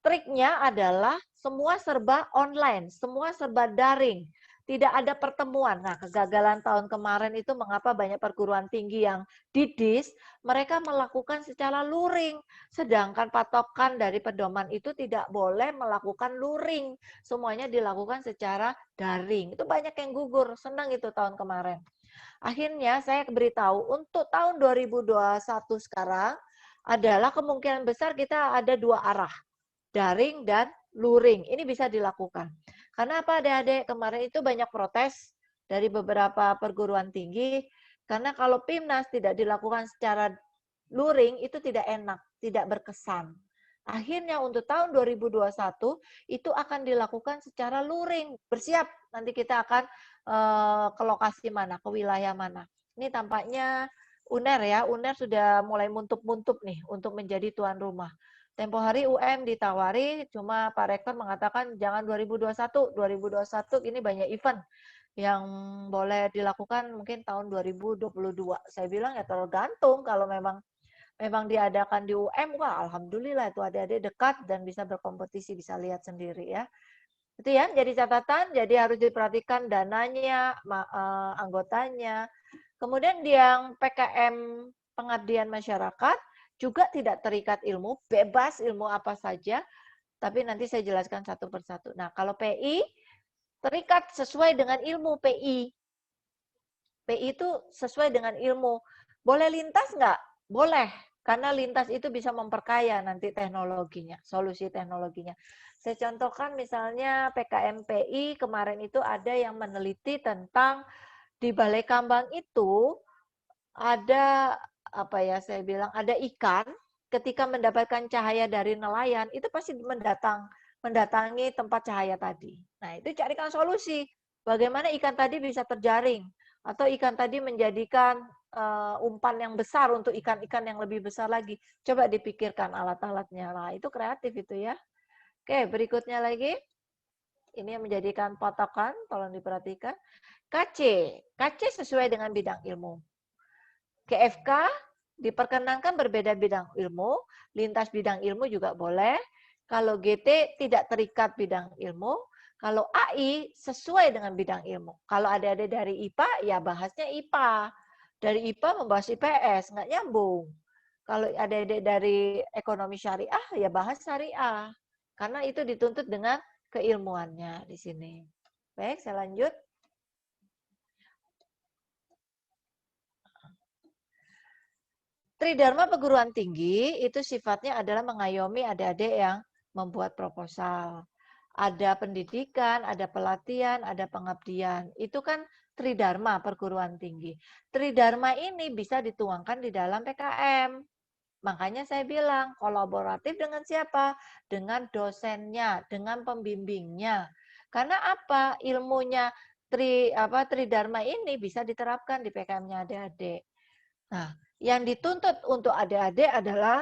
triknya adalah semua serba online, semua serba daring. Tidak ada pertemuan. Nah, kegagalan tahun kemarin itu mengapa banyak perguruan tinggi yang didis, mereka melakukan secara luring. Sedangkan patokan dari pedoman itu tidak boleh melakukan luring. Semuanya dilakukan secara daring. Itu banyak yang gugur, senang itu tahun kemarin. Akhirnya saya beritahu untuk tahun 2021 sekarang adalah kemungkinan besar kita ada dua arah, daring dan luring. Ini bisa dilakukan. Karena apa adik-adik? Kemarin itu banyak protes dari beberapa perguruan tinggi. Karena kalau PIMNAS tidak dilakukan secara luring, itu tidak enak, tidak berkesan. Akhirnya untuk tahun 2021 itu akan dilakukan secara luring. Bersiap, nanti kita akan ke lokasi mana, ke wilayah mana. Ini tampaknya UNER ya, UNER sudah mulai muntup-muntup nih untuk menjadi tuan rumah. Tempo hari UM ditawari, cuma Pak Rektor mengatakan jangan 2021. 2021 ini banyak event yang boleh dilakukan mungkin tahun 2022. Saya bilang ya tergantung, kalau memang diadakan di UM, wah alhamdulillah itu adik-adik dekat dan bisa berkompetisi, bisa lihat sendiri ya. Itu ya, jadi catatan, jadi harus diperhatikan dananya, anggotanya. Kemudian yang PKM pengabdian masyarakat, juga tidak terikat ilmu, bebas ilmu apa saja, tapi nanti saya jelaskan satu persatu. Nah, kalau PI, terikat sesuai dengan ilmu PI. PI itu sesuai dengan ilmu. Boleh lintas nggak? Boleh, karena lintas itu bisa memperkaya nanti teknologinya, solusi teknologinya. Saya contohkan misalnya PKM PI, kemarin itu ada yang meneliti tentang di Balai Kambang itu, ada apa ya saya bilang, ada ikan ketika mendapatkan cahaya dari nelayan itu pasti mendatangi tempat cahaya tadi. Nah, itu carikan solusi. Bagaimana ikan tadi bisa terjaring atau ikan tadi menjadikan umpan yang besar untuk ikan-ikan yang lebih besar lagi. Coba dipikirkan alat-alatnya. Nah, itu kreatif itu ya. Oke, berikutnya lagi. Ini yang menjadikan patokan, tolong diperhatikan. KC. KC sesuai dengan bidang ilmu. KFK diperkenankan berbeda bidang ilmu, lintas bidang ilmu juga boleh. Kalau GT tidak terikat bidang ilmu, kalau AI sesuai dengan bidang ilmu. Kalau ada dari IPA, ya bahasnya IPA. Dari IPA membahas IPS, nggak nyambung. Kalau ada dari ekonomi syariah, ya bahas syariah. Karena itu dituntut dengan keilmuannya di sini. Baik, saya lanjut. Tridharma perguruan tinggi itu sifatnya adalah mengayomi adik-adik yang membuat proposal. Ada pendidikan, ada pelatihan, ada pengabdian. Itu kan Tridharma perguruan tinggi. Tridharma ini bisa dituangkan di dalam PKM. Makanya saya bilang kolaboratif dengan siapa? Dengan dosennya, dengan pembimbingnya. Karena apa? Ilmunya Tridharma ini bisa diterapkan di PKM-nya adik-adik. Nah, yang dituntut untuk adik-adik adalah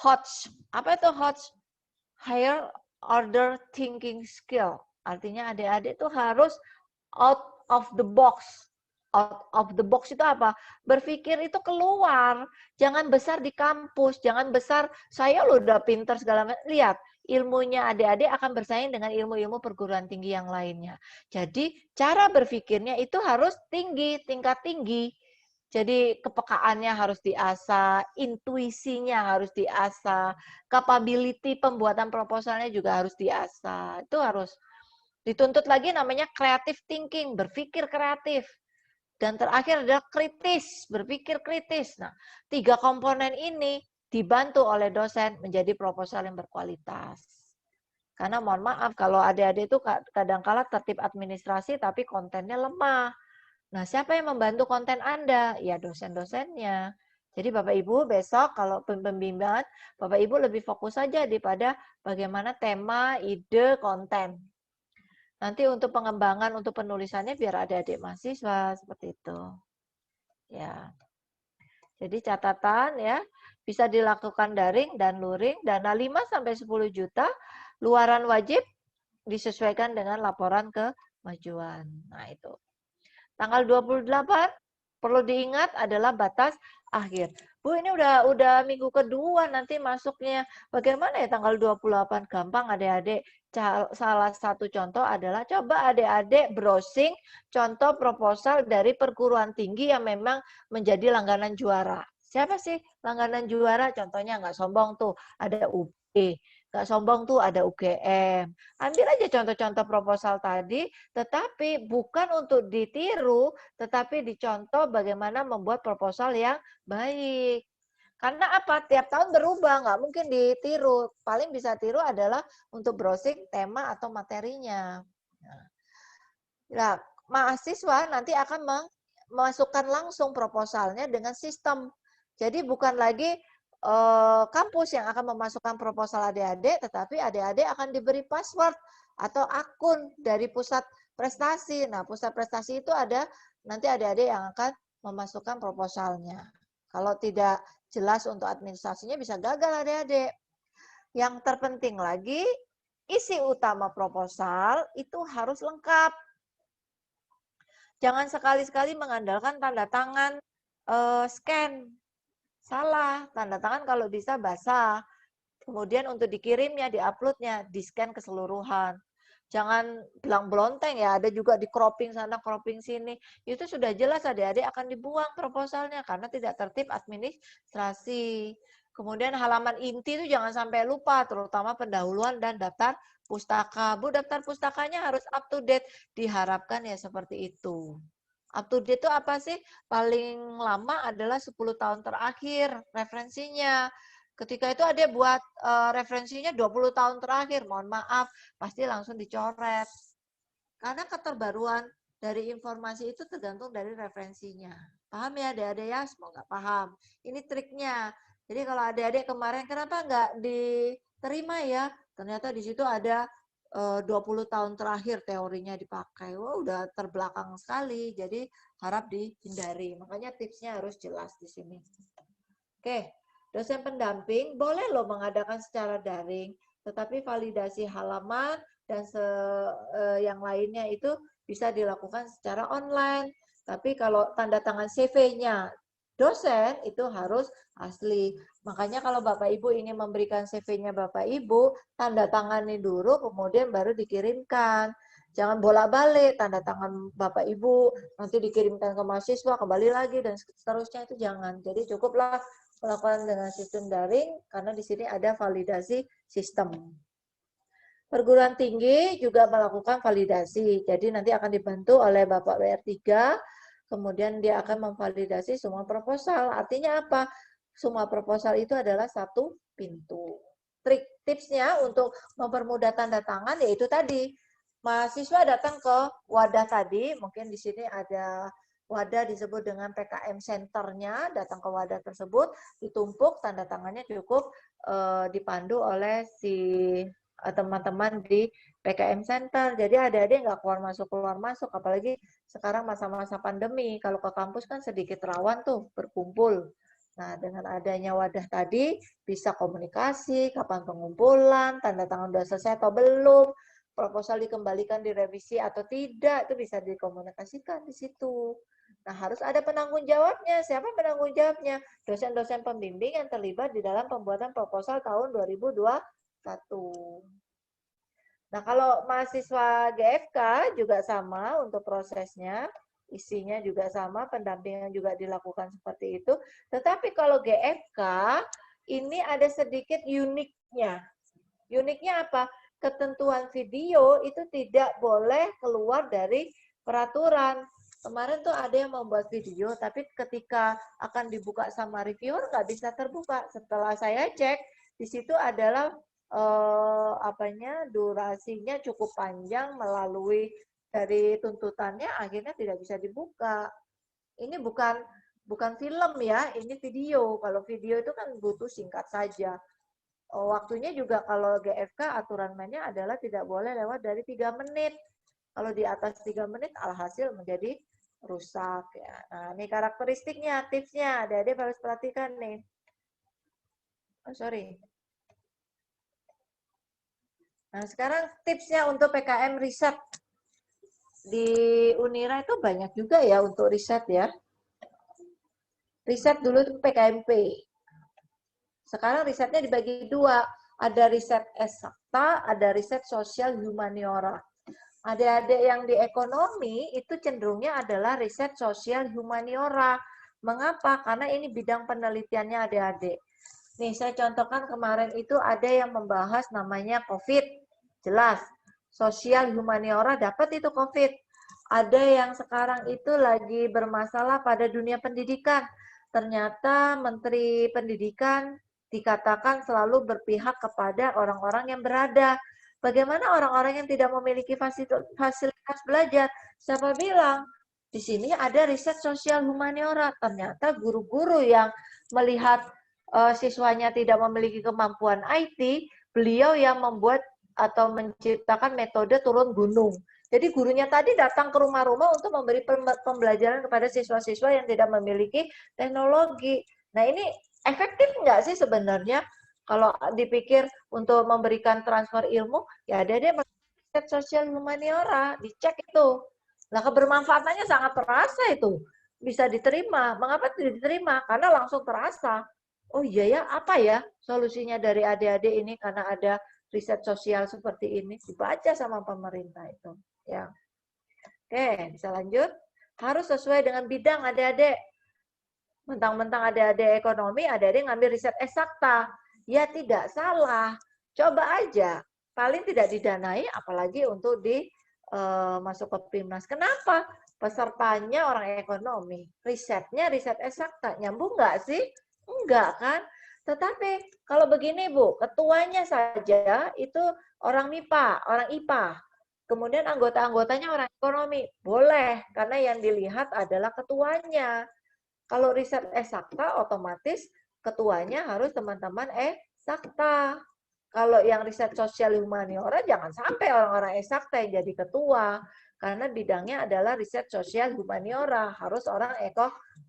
HOTS. Apa itu HOTS? Higher Order Thinking Skill. Artinya adik-adik itu harus out of the box. Out of the box itu apa? Berpikir itu keluar. Jangan besar di kampus. Jangan besar, saya loh udah pinter segala macam. Lihat, ilmunya adik-adik akan bersaing dengan ilmu-ilmu perguruan tinggi yang lainnya. Jadi, cara berpikirnya itu harus tinggi, tingkat tinggi. Jadi kepekaannya harus diasah, intuisinya harus diasah, capability pembuatan proposalnya juga harus diasah. Itu harus dituntut lagi namanya creative thinking, berpikir kreatif. Dan terakhir adalah kritis, berpikir kritis. Nah, 3 komponen ini dibantu oleh dosen menjadi proposal yang berkualitas. Karena mohon maaf, kalau adik-adik itu kadang-kala tertib administrasi tapi kontennya lemah. Nah, siapa yang membantu konten Anda? Ya, dosen-dosennya. Jadi Bapak Ibu besok kalau pembimbingan, Bapak Ibu lebih fokus saja pada bagaimana tema, ide, konten. Nanti untuk pengembangan, untuk penulisannya biar adik-adik mahasiswa seperti itu. Ya. Jadi catatan ya, bisa dilakukan daring dan luring, dana 5-10 juta, luaran wajib disesuaikan dengan laporan kemajuan. Nah, itu. Tanggal 28 perlu diingat adalah batas akhir. Bu, ini udah minggu kedua nanti masuknya. Bagaimana ya tanggal 28? Gampang adik-adik. Salah satu contoh adalah coba adik-adik browsing contoh proposal dari perguruan tinggi yang memang menjadi langganan juara. Siapa sih langganan juara? Contohnya nggak sombong tuh, ada UB. Nggak sombong tuh ada UGM. Ambil aja contoh-contoh proposal tadi, tetapi bukan untuk ditiru, tetapi dicontoh bagaimana membuat proposal yang baik. Karena apa? Tiap tahun berubah, nggak mungkin ditiru. Paling bisa tiru adalah untuk browsing tema atau materinya. Nah, mahasiswa nanti akan memasukkan langsung proposalnya dengan sistem. Jadi bukan lagi kampus yang akan memasukkan proposal adik-adik, tetapi adik-adik akan diberi password atau akun dari pusat prestasi. Nah, pusat prestasi itu ada nanti adik-adik yang akan memasukkan proposalnya. Kalau tidak jelas untuk administrasinya bisa gagal adik-adik. Yang terpenting lagi, isi utama proposal itu harus lengkap. Jangan sekali-sekali mengandalkan tanda tangan scan. Salah, tanda tangan kalau bisa basah. Kemudian untuk dikirimnya, diuploadnya, di-scan keseluruhan. Jangan belang-belonteng ya, ada juga di cropping sana, cropping sini. Itu sudah jelas adik-adik akan dibuang proposalnya karena tidak tertib administrasi. Kemudian halaman inti itu jangan sampai lupa, terutama pendahuluan dan daftar pustaka. Bu, daftar pustakanya harus up to date. Diharapkan ya seperti itu. Up to date itu apa sih? Paling lama adalah 10 tahun terakhir referensinya. Ketika itu ada buat referensinya 20 tahun terakhir, mohon maaf, pasti langsung dicoret. Karena keterbaruan dari informasi itu tergantung dari referensinya. Paham ya adik-adik ya? Semoga paham. Ini triknya. Jadi kalau adik-adik kemarin kenapa nggak diterima ya? Ternyata di situ ada 20 tahun terakhir teorinya dipakai. Wah, udah terbelakang sekali. Jadi harap dihindari. Makanya tipsnya harus jelas di sini. Oke, dosen pendamping boleh loh mengadakan secara daring, tetapi validasi halaman dan yang lainnya itu bisa dilakukan secara online. Tapi kalau tanda tangan CV-nya dosen itu harus asli. Makanya kalau Bapak Ibu ingin memberikan CV-nya Bapak Ibu, tanda tangani dulu kemudian baru dikirimkan. Jangan bolak-balik tanda tangan Bapak Ibu, nanti dikirimkan ke mahasiswa, kembali lagi dan seterusnya, itu jangan. Jadi cukuplah melakukan dengan sistem daring karena di sini ada validasi sistem. Perguruan tinggi juga melakukan validasi. Jadi nanti akan dibantu oleh Bapak WR3. Kemudian dia akan memvalidasi semua proposal. Artinya apa? Semua proposal itu adalah satu pintu. Trik tipsnya untuk mempermudah tanda tangan yaitu tadi. Mahasiswa datang ke wadah tadi, mungkin di sini ada wadah disebut dengan PKM Center-nya, datang ke wadah tersebut, ditumpuk, tanda tangannya cukup dipandu oleh si teman-teman di PKM Center. Jadi adik-adik nggak keluar masuk, apalagi sekarang masa-masa pandemi. Kalau ke kampus kan sedikit rawan tuh berkumpul. Nah, dengan adanya wadah tadi bisa komunikasi, kapan pengumpulan, tanda tangan sudah selesai atau belum, proposal dikembalikan direvisi atau tidak, itu bisa dikomunikasikan di situ. Nah, harus ada penanggung jawabnya. Siapa penanggung jawabnya? Dosen-dosen pembimbing yang terlibat di dalam pembuatan proposal tahun 2021. Nah, kalau mahasiswa GFK juga sama untuk prosesnya, isinya juga sama, pendampingan juga dilakukan seperti itu. Tetapi kalau GFK, ini ada sedikit uniknya. Uniknya apa? Ketentuan video itu tidak boleh keluar dari peraturan. Kemarin tuh ada yang membuat video, tapi ketika akan dibuka sama reviewer nggak bisa terbuka. Setelah saya cek, di situ adalah durasinya cukup panjang melalui dari tuntutannya akhirnya tidak bisa dibuka. Ini bukan film ya, ini video. Kalau video itu kan butuh singkat saja. Waktunya juga kalau GFK aturan mainnya adalah tidak boleh lewat dari 3 menit. Kalau di atas 3 menit alhasil menjadi rusak ya. Nah, ini karakteristiknya, tipsnya. Adik-adik harus perhatikan nih. Oh, sorry. Nah, sekarang tipsnya untuk PKM riset. Di Unira itu banyak juga ya untuk riset ya. Riset dulu itu PKMP. Sekarang risetnya dibagi dua. Ada riset eksakta, ada riset sosial humaniora. Adik-adik yang di ekonomi itu cenderungnya adalah riset sosial humaniora. Mengapa? Karena ini bidang penelitiannya adik-adik. Nih, saya contohkan kemarin itu ada yang membahas namanya COVID. Jelas, sosial humaniora dapat itu COVID. Ada yang sekarang itu lagi bermasalah pada dunia pendidikan. Ternyata Menteri Pendidikan dikatakan selalu berpihak kepada orang-orang yang berada. Bagaimana orang-orang yang tidak memiliki fasilitas belajar? Siapa bilang? Di sini ada riset sosial humaniora. Ternyata guru-guru yang melihat siswanya tidak memiliki kemampuan IT, beliau yang membuat atau menciptakan metode turun gunung. Jadi gurunya tadi datang ke rumah-rumah untuk memberi pembelajaran kepada siswa-siswa yang tidak memiliki teknologi. Nah, ini efektif nggak sih sebenarnya? Kalau dipikir untuk memberikan transfer ilmu, ya ada deh riset sosial humaniora, dicek itu. Nah, kebermanfaatannya sangat terasa itu. Bisa diterima. Mengapa tidak diterima? Karena langsung terasa. Oh iya ya, apa ya solusinya dari adik-adik ini karena ada riset sosial seperti ini? Dibaca sama pemerintah itu. Ya. Oke, bisa lanjut. Harus sesuai dengan bidang adik-adik. Mentang-mentang adik-adik ekonomi, adik-adik ngambil riset eksakta. Ya tidak salah. Coba aja. Paling tidak didanai, apalagi untuk masuk ke PIMNAS. Kenapa? Pesertanya orang ekonomi. Risetnya riset eksakta. Nyambung nggak sih? Enggak kan? Tetapi kalau begini Bu, ketuanya saja itu orang MIPA, orang IPA. Kemudian anggota-anggotanya orang ekonomi. Boleh, karena yang dilihat adalah ketuanya. Kalau riset eksakta, otomatis ketuanya harus teman-teman eksakta. Kalau yang riset sosial humaniora, jangan sampai orang-orang eksakta yang jadi ketua. Karena bidangnya adalah riset sosial humaniora. Harus orang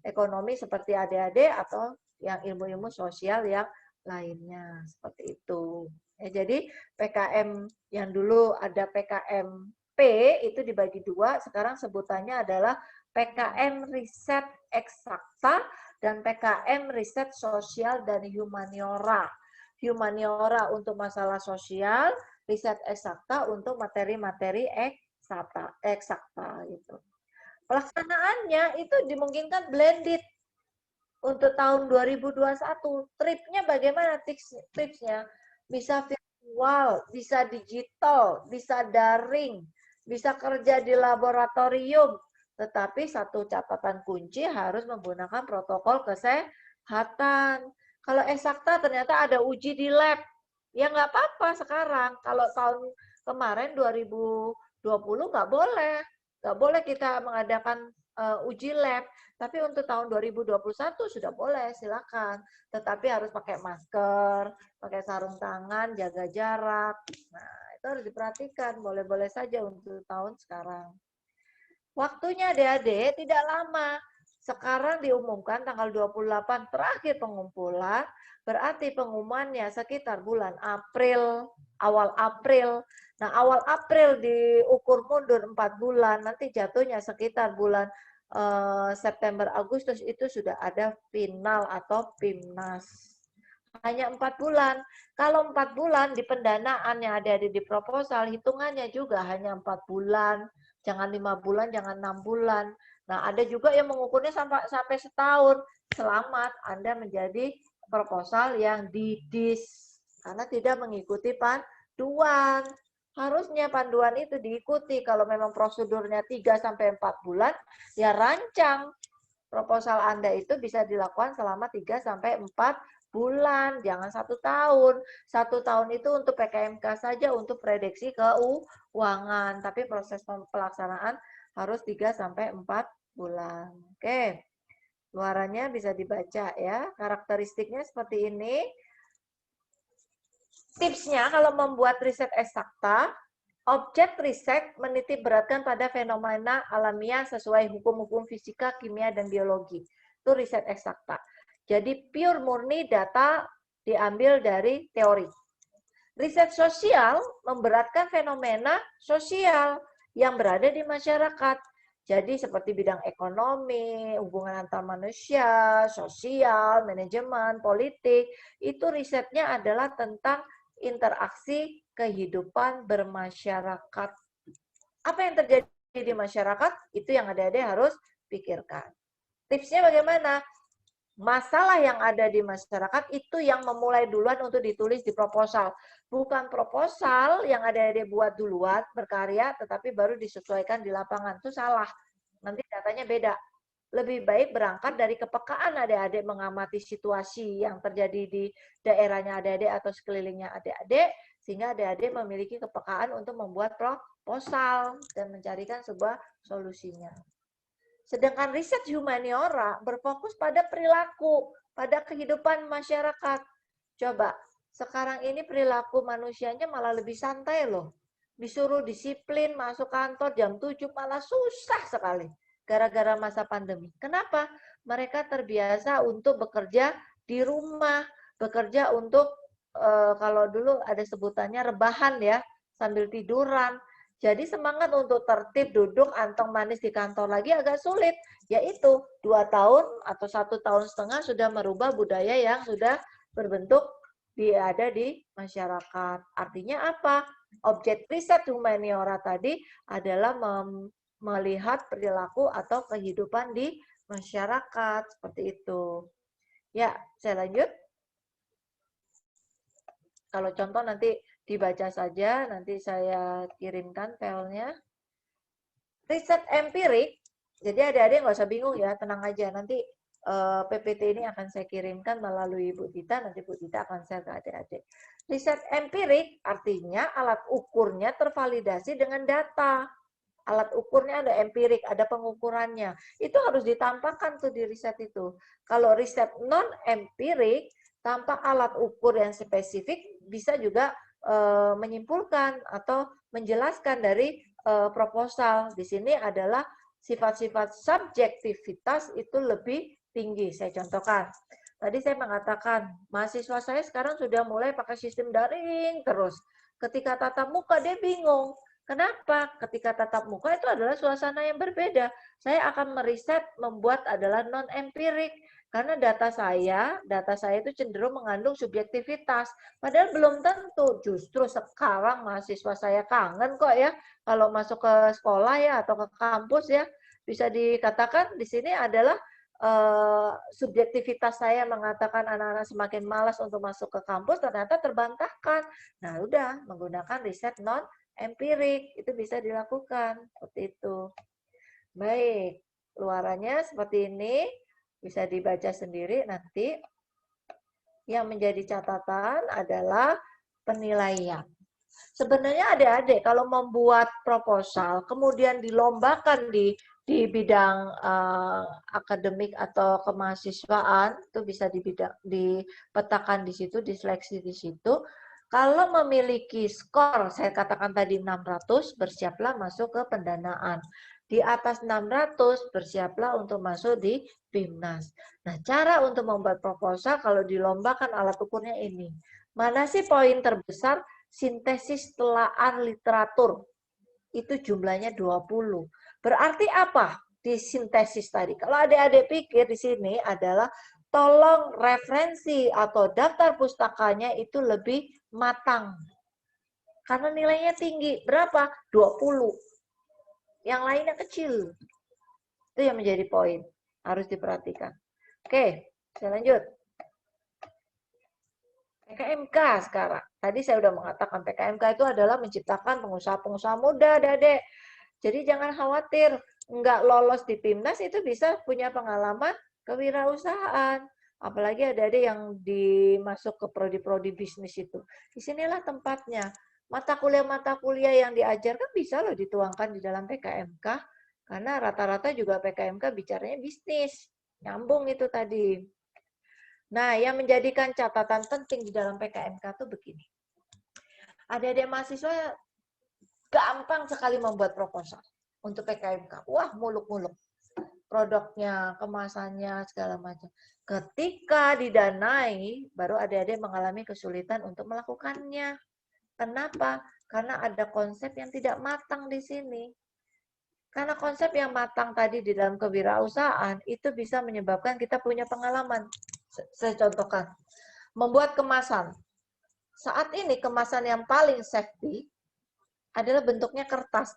ekonomi seperti adik-adik atau yang ilmu-ilmu sosial yang lainnya. Seperti itu. Ya, jadi PKM yang dulu ada PKMP itu dibagi dua. Sekarang sebutannya adalah PKM riset eksakta dan PKM riset sosial dan humaniora. Humaniora untuk masalah sosial, riset eksakta untuk materi-materi eksakta gitu. Pelaksanaannya itu dimungkinkan blended untuk tahun 2021. Tripnya bagaimana tipsnya? Bisa virtual, bisa digital, bisa daring, bisa kerja di laboratorium. Tetapi satu catatan kunci harus menggunakan protokol kesehatan. Kalau eksakta ternyata ada uji di lab. Ya nggak apa-apa sekarang. Kalau tahun kemarin 2020 nggak boleh. Nggak boleh kita mengadakan uji lab. Tapi untuk tahun 2021 sudah boleh, silakan. Tetapi harus pakai masker, pakai sarung tangan, jaga jarak. Nah, itu harus diperhatikan. Boleh-boleh saja untuk tahun sekarang. Waktunya adik-adik tidak lama. Sekarang diumumkan tanggal 28 terakhir pengumpulan, berarti pengumumannya sekitar bulan April, awal April. Nah, awal April diukur mundur 4 bulan, nanti jatuhnya sekitar bulan September, Agustus itu sudah ada final atau PIMNAS. Hanya 4 bulan. Kalau 4 bulan di pendanaan yang ada di proposal, hitungannya juga hanya 4 bulan. Jangan 5 bulan, jangan 6 bulan. Nah, ada juga yang mengukurnya sampai setahun. Selamat, Anda menjadi proposal yang didis. Karena tidak mengikuti panduan. Harusnya panduan itu diikuti. Kalau memang prosedurnya 3-4 bulan, ya rancang. Proposal Anda itu bisa dilakukan selama 3-4 bulan, jangan 1 tahun. 1 tahun itu untuk PKMK saja untuk prediksi keuangan, tapi proses pelaksanaan harus 3 sampai 4 bulan. Oke. Luarannya bisa dibaca ya. Karakteristiknya seperti ini. Tipsnya kalau membuat riset eksakta, objek riset menitik beratkan pada fenomena alamiah sesuai hukum-hukum fisika, kimia, dan biologi. Itu riset eksakta. Jadi pure murni data diambil dari teori. Riset sosial memberatkan fenomena sosial yang berada di masyarakat. Jadi seperti bidang ekonomi, hubungan antar manusia, sosial, manajemen, politik, itu risetnya adalah tentang interaksi kehidupan bermasyarakat. Apa yang terjadi di masyarakat, itu yang adik-adik harus pikirkan. Tipsnya bagaimana? Masalah yang ada di masyarakat itu yang memulai duluan untuk ditulis di proposal. Bukan proposal yang adik-adik buat duluan, berkarya, tetapi baru disesuaikan di lapangan. Itu salah. Nanti datanya beda. Lebih baik berangkat dari kepekaan adik-adik mengamati situasi yang terjadi di daerahnya adik-adik atau sekelilingnya adik-adik, sehingga adik-adik memiliki kepekaan untuk membuat proposal dan mencarikan sebuah solusinya. Sedangkan riset humaniora berfokus pada perilaku, pada kehidupan masyarakat. Coba, sekarang ini perilaku manusianya malah lebih santai loh. Disuruh disiplin, masuk kantor jam 7 malah susah sekali. Gara-gara masa pandemi. Kenapa? Mereka terbiasa untuk bekerja di rumah, bekerja untuk, kalau dulu ada sebutannya rebahan ya, sambil tiduran. Jadi semangat untuk tertib, duduk, anteng manis di kantor lagi agak sulit. Yaitu 2 tahun atau 1,5 tahun sudah merubah budaya yang sudah berbentuk ada di masyarakat. Artinya apa? Objek riset humaniora tadi adalah melihat perilaku atau kehidupan di masyarakat. Seperti itu. Ya, saya lanjut. Kalau contoh nanti dibaca saja, nanti saya kirimkan filenya. Riset empirik, jadi adik-adik nggak usah bingung ya, tenang aja. Nanti PPT ini akan saya kirimkan melalui Bu Tita, nanti Bu Tita akan share ke adik-adik. Riset empirik artinya alat ukurnya tervalidasi dengan data. Alat ukurnya ada empirik, ada pengukurannya. Itu harus ditampakkan tuh di riset itu. Kalau riset non-empirik, tanpa alat ukur yang spesifik, bisa juga menyimpulkan atau menjelaskan dari proposal. Di sini adalah sifat-sifat subjektivitas itu lebih tinggi. Saya contohkan. Tadi saya mengatakan, mahasiswa saya sekarang sudah mulai pakai sistem daring terus. Ketika tatap muka dia bingung. Kenapa? Ketika tatap muka itu adalah suasana yang berbeda. Saya akan meriset membuat adalah non-empirik. Karena data saya itu cenderung mengandung subjektivitas. Padahal belum tentu. Justru sekarang mahasiswa saya kangen kok ya. Kalau masuk ke sekolah ya atau ke kampus ya. Bisa dikatakan di sini adalah subjektivitas saya mengatakan anak-anak semakin malas untuk masuk ke kampus ternyata terbantahkan. Nah udah menggunakan riset non-empirik. Itu bisa dilakukan. Seperti itu. Baik. Luarannya seperti ini. Bisa dibaca sendiri nanti. Yang menjadi catatan adalah penilaian. Sebenarnya adik-adik kalau membuat proposal, kemudian dilombakan di bidang akademik atau kemahasiswaan, itu bisa dipetakan di situ, diseleksi di situ. Kalau memiliki skor, saya katakan tadi 600, bersiaplah masuk ke pendanaan. Di atas 600, bersiaplah untuk masuk di BIMNAS. Nah, cara untuk membuat proposal kalau dilombakan alat ukurnya ini. Mana sih poin terbesar? Sintesis telaah literatur. Itu jumlahnya 20. Berarti apa di sintesis tadi? Kalau adik-adik pikir di sini adalah tolong referensi atau daftar pustakanya itu lebih matang. Karena nilainya tinggi. Berapa? 20. Yang lainnya kecil. Itu yang menjadi poin. Harus diperhatikan. Oke, saya lanjut. PKMK sekarang. Tadi saya sudah mengatakan PKMK itu adalah menciptakan pengusaha-pengusaha muda, Adik. Jadi jangan khawatir, nggak lolos di PIMNAS itu bisa punya pengalaman kewirausahaan. Apalagi adik-adik yang dimasuk ke prodi-prodi bisnis itu. Disinilah tempatnya. Mata kuliah yang diajarkan bisa loh dituangkan di dalam PKMK. Karena rata-rata juga PKMK bicaranya bisnis. Nyambung itu tadi. Nah, yang menjadikan catatan penting di dalam PKMK itu begini. Adik-adik mahasiswa gampang sekali membuat proposal untuk PKMK. Wah, muluk-muluk. Produknya, kemasannya, segala macam. Ketika didanai, baru adik-adik mengalami kesulitan untuk melakukannya. Kenapa? Karena ada konsep yang tidak matang di sini. Karena konsep yang matang tadi di dalam kewirausahaan, itu bisa menyebabkan kita punya pengalaman. Saya contohkan. Membuat kemasan. Saat ini kemasan yang paling safety adalah bentuknya kertas.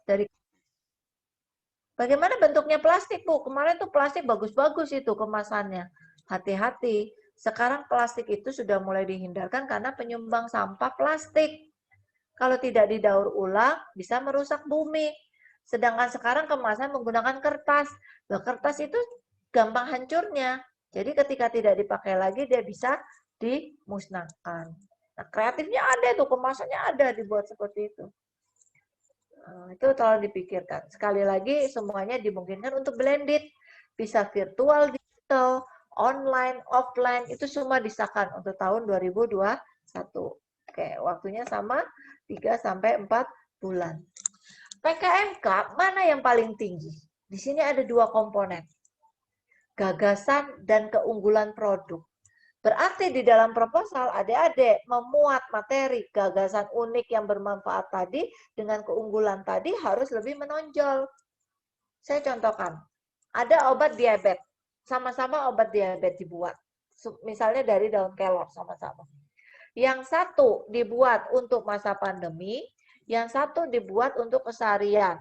Bagaimana bentuknya plastik, Bu? Kemarin tuh plastik bagus-bagus itu kemasannya. Hati-hati, sekarang plastik itu sudah mulai dihindarkan karena penyumbang sampah plastik. Kalau tidak didaur ulang, bisa merusak bumi. Sedangkan sekarang kemasan menggunakan kertas. Loh, kertas itu gampang hancurnya. Jadi ketika tidak dipakai lagi, dia bisa dimusnahkan. Nah, kreatifnya ada tuh, kemasannya ada dibuat seperti itu. Itu tolong dipikirkan. Sekali lagi, semuanya dimungkinkan untuk blended. Bisa virtual, digital, online, offline, itu semua disahkan untuk tahun 2021. Oke, waktunya sama 3-4 bulan. PKMK mana yang paling tinggi? Di sini ada 2 komponen. Gagasan dan keunggulan produk. Berarti di dalam proposal adik-adik memuat materi gagasan unik yang bermanfaat tadi dengan keunggulan tadi harus lebih menonjol. Saya contohkan, ada obat diabetes, sama-sama obat diabetes dibuat. Misalnya dari daun kelor sama-sama. Yang satu dibuat untuk masa pandemi, yang satu dibuat untuk keseharian.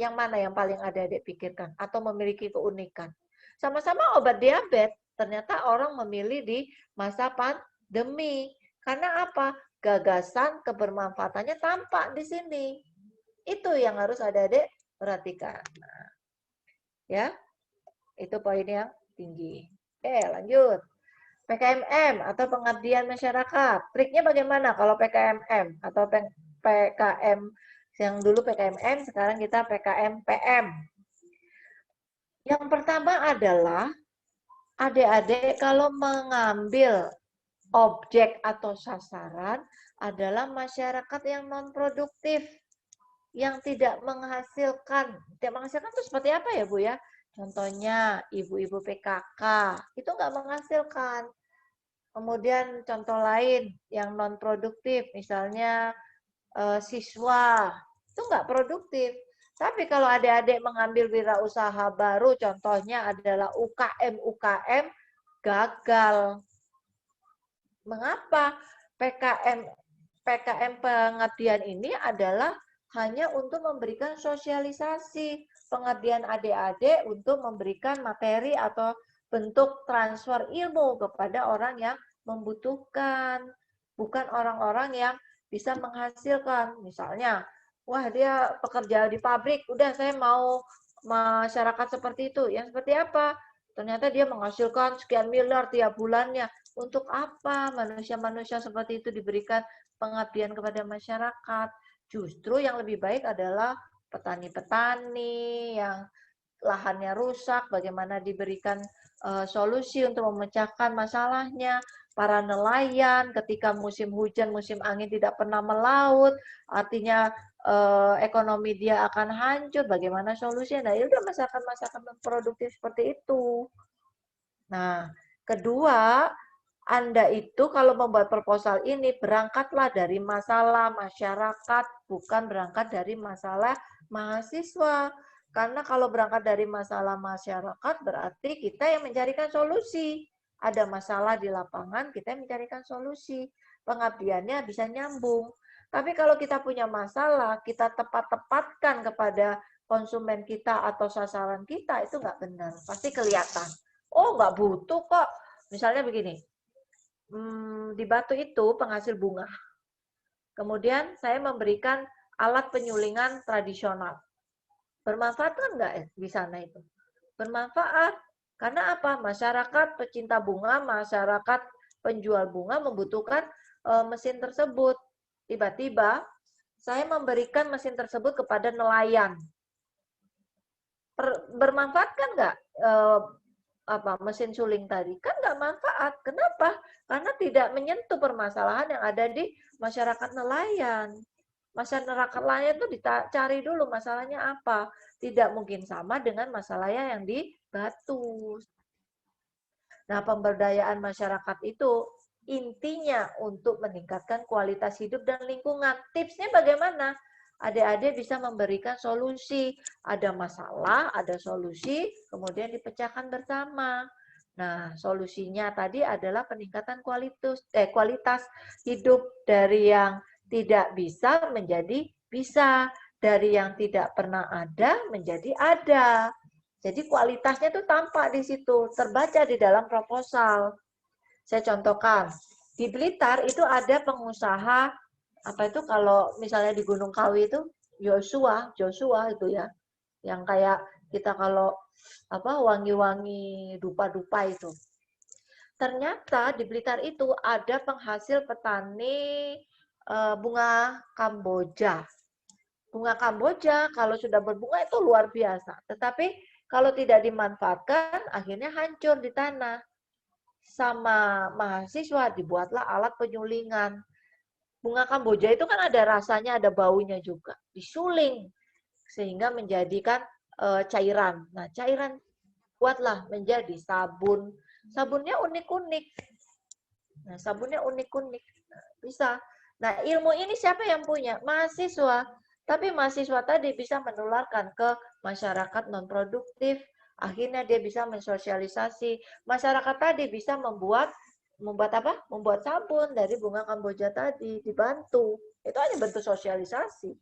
Yang mana yang paling adik-adik pikirkan atau memiliki keunikan? Sama-sama obat diabetes, ternyata orang memilih di masa pandemi. Karena apa? Gagasan kebermanfaatannya tampak di sini. Itu yang harus adik-adik perhatikan. Nah, ya, itu poin yang tinggi. Oke, lanjut. PKMM atau pengabdian masyarakat. Triknya bagaimana kalau PKMM atau PKM yang dulu PKMM, sekarang kita PKMPM. Yang pertama adalah adik-adik kalau mengambil objek atau sasaran adalah masyarakat yang non-produktif, yang tidak menghasilkan. Tidak menghasilkan itu seperti apa ya, Bu ya? Contohnya ibu-ibu PKK, itu nggak menghasilkan. Kemudian contoh lain yang non-produktif, misalnya siswa, itu nggak produktif. Tapi kalau adik-adik mengambil wirausaha baru, contohnya adalah UKM gagal. Mengapa? PKM pengabdian ini adalah hanya untuk memberikan sosialisasi pengabdian adik-adik untuk memberikan materi atau bentuk transfer ilmu kepada orang yang membutuhkan, bukan orang-orang yang bisa menghasilkan. Misalnya, wah dia pekerja di pabrik, udah saya mau masyarakat seperti itu. Yang seperti apa? Ternyata dia menghasilkan sekian miliar tiap bulannya. Untuk apa manusia-manusia seperti itu diberikan pengabdian kepada masyarakat? Justru yang lebih baik adalah petani-petani yang lahannya rusak, bagaimana diberikan solusi untuk memecahkan masalahnya. Para nelayan ketika musim hujan, musim angin tidak pernah melaut, artinya ekonomi dia akan hancur, bagaimana solusinya? Nah, itu masyarakat-masyarakat produktif seperti itu. Nah, kedua, Anda itu kalau membuat proposal ini berangkatlah dari masalah masyarakat, bukan berangkat dari masalah mahasiswa. Karena kalau berangkat dari masalah masyarakat berarti kita yang mencarikan solusi. Ada masalah di lapangan, kita yang mencarikan solusi. Pengabdiannya bisa nyambung. Tapi kalau kita punya masalah, kita tepat-tepatkan kepada konsumen kita atau sasaran kita, itu nggak benar. Pasti kelihatan. Oh, nggak butuh kok. Misalnya begini, di Batu itu penghasil bunga. Kemudian saya memberikan alat penyulingan tradisional. Bermanfaat kan nggak di sana itu? Bermanfaat. Karena apa? Masyarakat pecinta bunga, masyarakat penjual bunga membutuhkan mesin tersebut. Tiba-tiba saya memberikan mesin tersebut kepada nelayan. Bermanfaat kan nggak mesin suling tadi? Kan nggak manfaat. Kenapa? Karena tidak menyentuh permasalahan yang ada di masyarakat nelayan. Masyarakat nelayan itu dicari dulu masalahnya apa. Tidak mungkin sama dengan masalahnya yang di Batu. Nah, pemberdayaan masyarakat itu intinya untuk meningkatkan kualitas hidup dan lingkungan. Tipsnya bagaimana? Adik-adik bisa memberikan solusi. Ada masalah, ada solusi, kemudian dipecahkan bersama. Nah, solusinya tadi adalah peningkatan kualitas hidup dari yang tidak bisa menjadi bisa, dari yang tidak pernah ada menjadi ada. Jadi kualitasnya itu tampak di situ, terbaca di dalam proposal. Saya contohkan, di Blitar itu ada pengusaha, apa itu kalau misalnya di Gunung Kawi itu, Joshua itu ya, yang kayak kita kalau wangi-wangi dupa-dupa itu. Ternyata di Blitar itu ada penghasil petani bunga Kamboja. Bunga Kamboja kalau sudah berbunga itu luar biasa. Tetapi kalau tidak dimanfaatkan, akhirnya hancur di tanah. Sama mahasiswa dibuatlah alat penyulingan. Bunga Kamboja itu kan ada rasanya, ada baunya juga. Disuling sehingga menjadikan cairan. Nah, cairan buatlah menjadi sabun. Sabunnya unik-unik. Nah, sabunnya unik-unik. Nah, bisa. Nah, ilmu ini siapa yang punya? Mahasiswa. Tapi mahasiswa tadi bisa menularkan ke masyarakat non-produktif. Akhirnya dia bisa mensosialisasi. Masyarakat tadi bisa membuat apa? Membuat sabun dari bunga Kamboja tadi, dibantu. Itu hanya bentuk sosialisasi.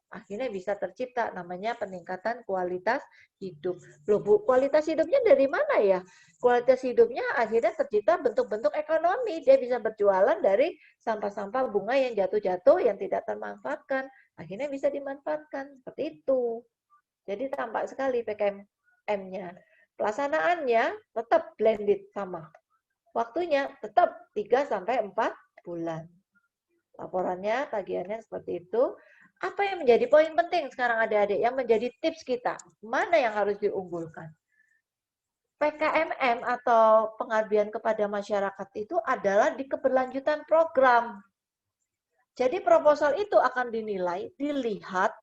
Akhirnya bisa tercipta namanya peningkatan kualitas hidup. Loh Bu, kualitas hidupnya dari mana ya? Kualitas hidupnya akhirnya tercipta bentuk-bentuk ekonomi. Dia bisa berjualan dari sampah-sampah bunga yang jatuh-jatuh, yang tidak termanfaatkan. Akhirnya bisa dimanfaatkan. Seperti itu. Jadi tampak sekali PKM-nya. Pelaksanaannya tetap blended sama. Waktunya tetap 3-4 bulan. Laporannya, tagihannya seperti itu. Apa yang menjadi poin penting sekarang adik-adik, yang menjadi tips kita? Mana yang harus diunggulkan? PKMM atau pengabdian kepada masyarakat itu adalah di keberlanjutan program. Jadi proposal itu akan dinilai, dilihat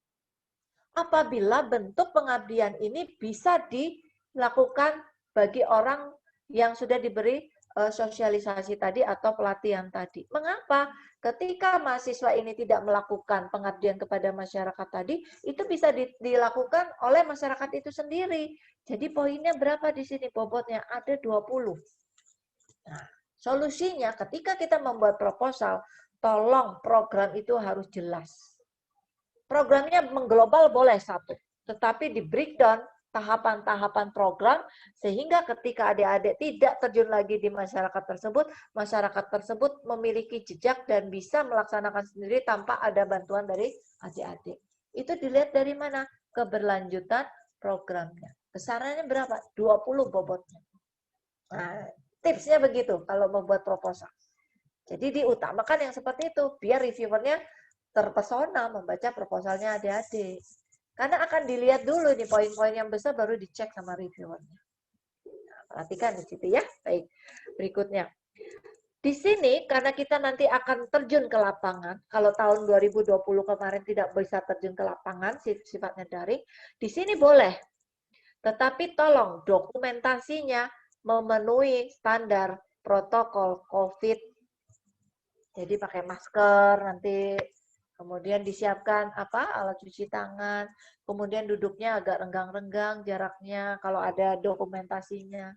apabila bentuk pengabdian ini bisa dilakukan bagi orang yang sudah diberi sosialisasi tadi atau pelatihan tadi. Mengapa? Ketika mahasiswa ini tidak melakukan pengabdian kepada masyarakat tadi, itu bisa dilakukan oleh masyarakat itu sendiri. Jadi poinnya berapa di sini bobotnya? Ada 20. Nah, solusinya ketika kita membuat proposal, tolong program itu harus jelas. Programnya mengglobal boleh satu, tetapi di breakdown tahapan-tahapan program, sehingga ketika adik-adik tidak terjun lagi di masyarakat tersebut memiliki jejak dan bisa melaksanakan sendiri tanpa ada bantuan dari adik-adik. Itu dilihat dari mana? Keberlanjutan programnya. Besarannya berapa? 20 bobotnya. Nah, tipsnya begitu kalau membuat proposal. Jadi diutamakan yang seperti itu, biar reviewernya terpesona membaca proposalnya adik-adik. Karena akan dilihat dulu nih poin-poin yang besar baru dicek sama reviewernya. Nah, perhatikan di situ ya. Baik, berikutnya. Di sini karena kita nanti akan terjun ke lapangan, kalau tahun 2020 kemarin tidak bisa terjun ke lapangan, sifatnya daring, di sini boleh. Tetapi tolong dokumentasinya memenuhi standar protokol COVID. Jadi pakai masker nanti. Kemudian disiapkan alat cuci tangan, kemudian duduknya agak renggang-renggang jaraknya kalau ada dokumentasinya.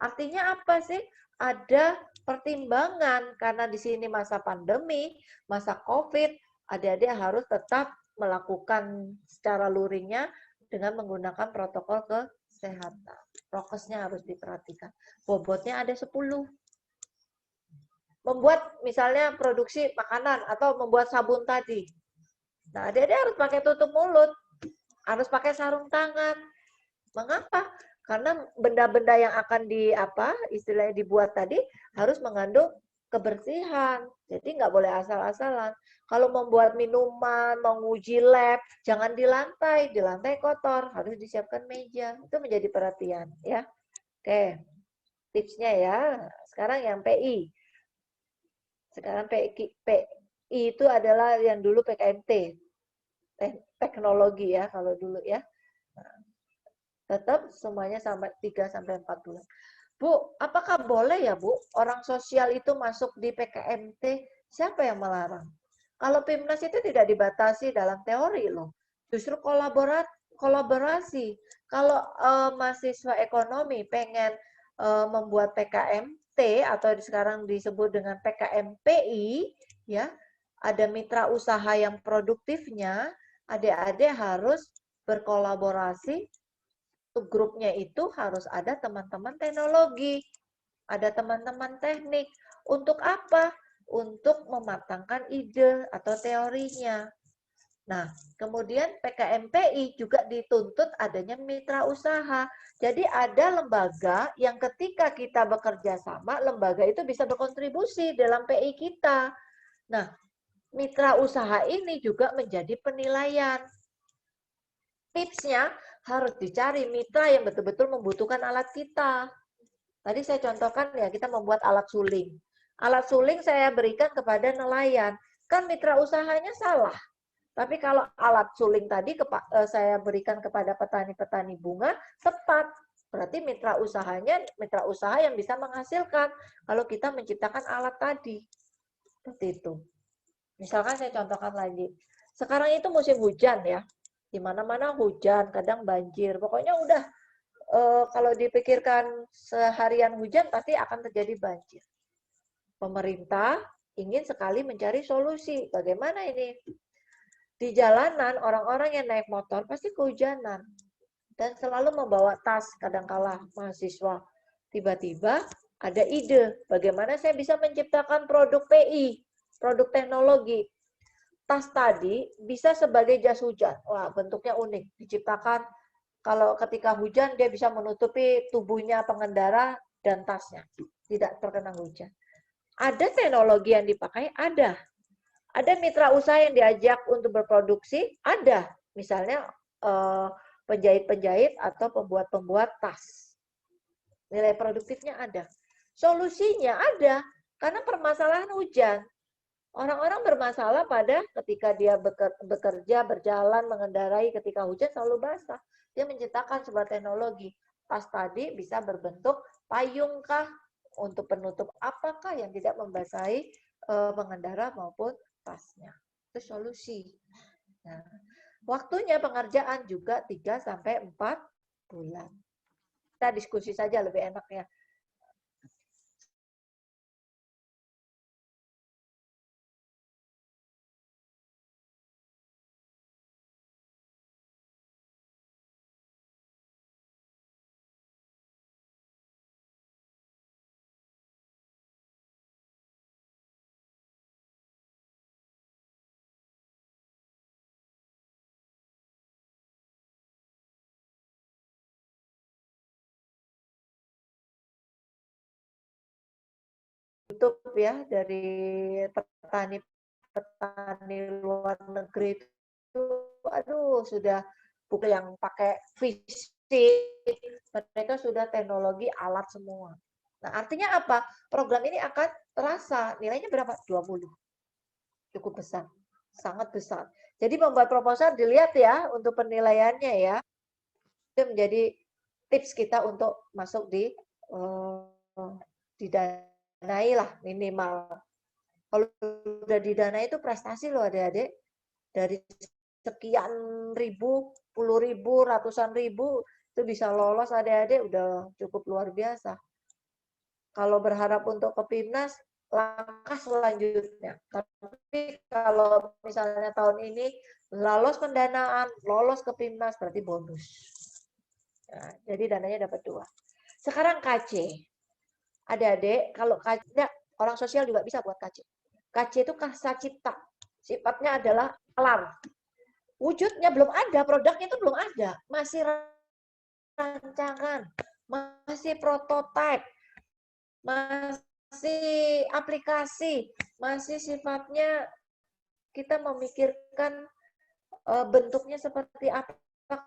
Artinya apa sih? Ada pertimbangan karena di sini masa pandemi, masa COVID, adik-adik harus tetap melakukan secara luringnya dengan menggunakan protokol kesehatan. Prokesnya harus diperhatikan. Bobotnya ada 10. Membuat misalnya produksi makanan atau membuat sabun tadi. Nah, dia harus pakai tutup mulut, harus pakai sarung tangan. Mengapa? Karena benda-benda yang akan istilahnya dibuat tadi harus mengandung kebersihan. Jadi nggak boleh asal-asalan. Kalau membuat minuman, menguji lab, jangan di lantai kotor, harus disiapkan meja. Itu menjadi perhatian ya. Oke, tipsnya ya. Sekarang yang PI. Sekarang PI itu adalah yang dulu PKMT. Teknologi ya kalau dulu ya. Tetap semuanya sampai 3 sampai 4 bulan. Bu, apakah boleh ya Bu, orang sosial itu masuk di PKMT? Siapa yang melarang? Kalau PIMNAS itu tidak dibatasi dalam teori loh. Justru kolaborasi. Kalau mahasiswa ekonomi pengen membuat PKMT atau sekarang disebut dengan PKMPI, ya, ada mitra usaha yang produktifnya, adik-adik harus berkolaborasi. Grupnya itu harus ada teman-teman teknologi, ada teman-teman teknik. Untuk apa? Untuk mematangkan ide atau teorinya. Nah, kemudian PKMPI juga dituntut adanya mitra usaha. Jadi ada lembaga yang ketika kita bekerja sama, lembaga itu bisa berkontribusi dalam PI kita. Nah, mitra usaha ini juga menjadi penilaian. Tipsnya harus dicari mitra yang betul-betul membutuhkan alat kita. Tadi saya contohkan ya, kita membuat alat suling. Alat suling saya berikan kepada nelayan. Kan mitra usahanya salah. Tapi kalau alat suling tadi saya berikan kepada petani-petani bunga, tepat. Berarti mitra usahanya, mitra usaha yang bisa menghasilkan. Kalau kita menciptakan alat tadi. Seperti itu. Misalkan saya contohkan lagi. Sekarang itu musim hujan ya. Di mana-mana hujan, kadang banjir. Pokoknya udah kalau dipikirkan seharian hujan pasti akan terjadi banjir. Pemerintah ingin sekali mencari solusi. Bagaimana ini? Di jalanan orang-orang yang naik motor pasti kehujanan dan selalu membawa tas. Kadangkala mahasiswa tiba-tiba ada ide bagaimana saya bisa menciptakan produk PI, produk teknologi. Tas tadi bisa sebagai jas hujan. Wah, bentuknya unik. Diciptakan kalau ketika hujan dia bisa menutupi tubuhnya pengendara dan tasnya. Tidak terkena hujan. Ada teknologi yang dipakai? Ada. Ada mitra usaha yang diajak untuk berproduksi? Ada. Misalnya penjahit-penjahit atau pembuat-pembuat tas. Nilai produktifnya ada. Solusinya ada. Karena permasalahan hujan. Orang-orang bermasalah pada ketika dia bekerja, berjalan, mengendarai ketika hujan selalu basah. Dia menciptakan sebuah teknologi. Tas tadi bisa berbentuk payungkah untuk penutup apakah yang tidak membasahi pengendara maupun tasnya. Itu solusi. Nah, waktunya pengerjaan juga 3 sampai 4 bulan. Kita diskusi saja lebih enaknya. YouTube ya dari petani luar negeri itu, aduh sudah bukan yang pakai fisik, mereka sudah teknologi alat semua. Nah artinya apa? Program ini akan terasa nilainya berapa? 20. Cukup besar, sangat besar. Jadi membuat proposal dilihat ya untuk penilaiannya ya. Itu menjadi tips kita untuk masuk di didanai lah minimal. Kalau udah didanai itu prestasi loh adik-adik. Dari sekian ribu, puluh ribu, ratusan ribu, itu bisa lolos adik-adik udah cukup luar biasa. Kalau berharap untuk ke PIMNAS, langkah selanjutnya. Tapi kalau misalnya tahun ini lolos pendanaan, lolos ke PIMNAS berarti bonus. Nah, jadi dananya dapat 2. Sekarang KC. Adik-adik, kalau KC, orang sosial juga bisa buat KC. KC itu kasa cipta. Sifatnya adalah alam. Wujudnya belum ada, produknya itu belum ada. Masih rancangan, masih prototipe, masih aplikasi, masih sifatnya kita memikirkan bentuknya seperti apa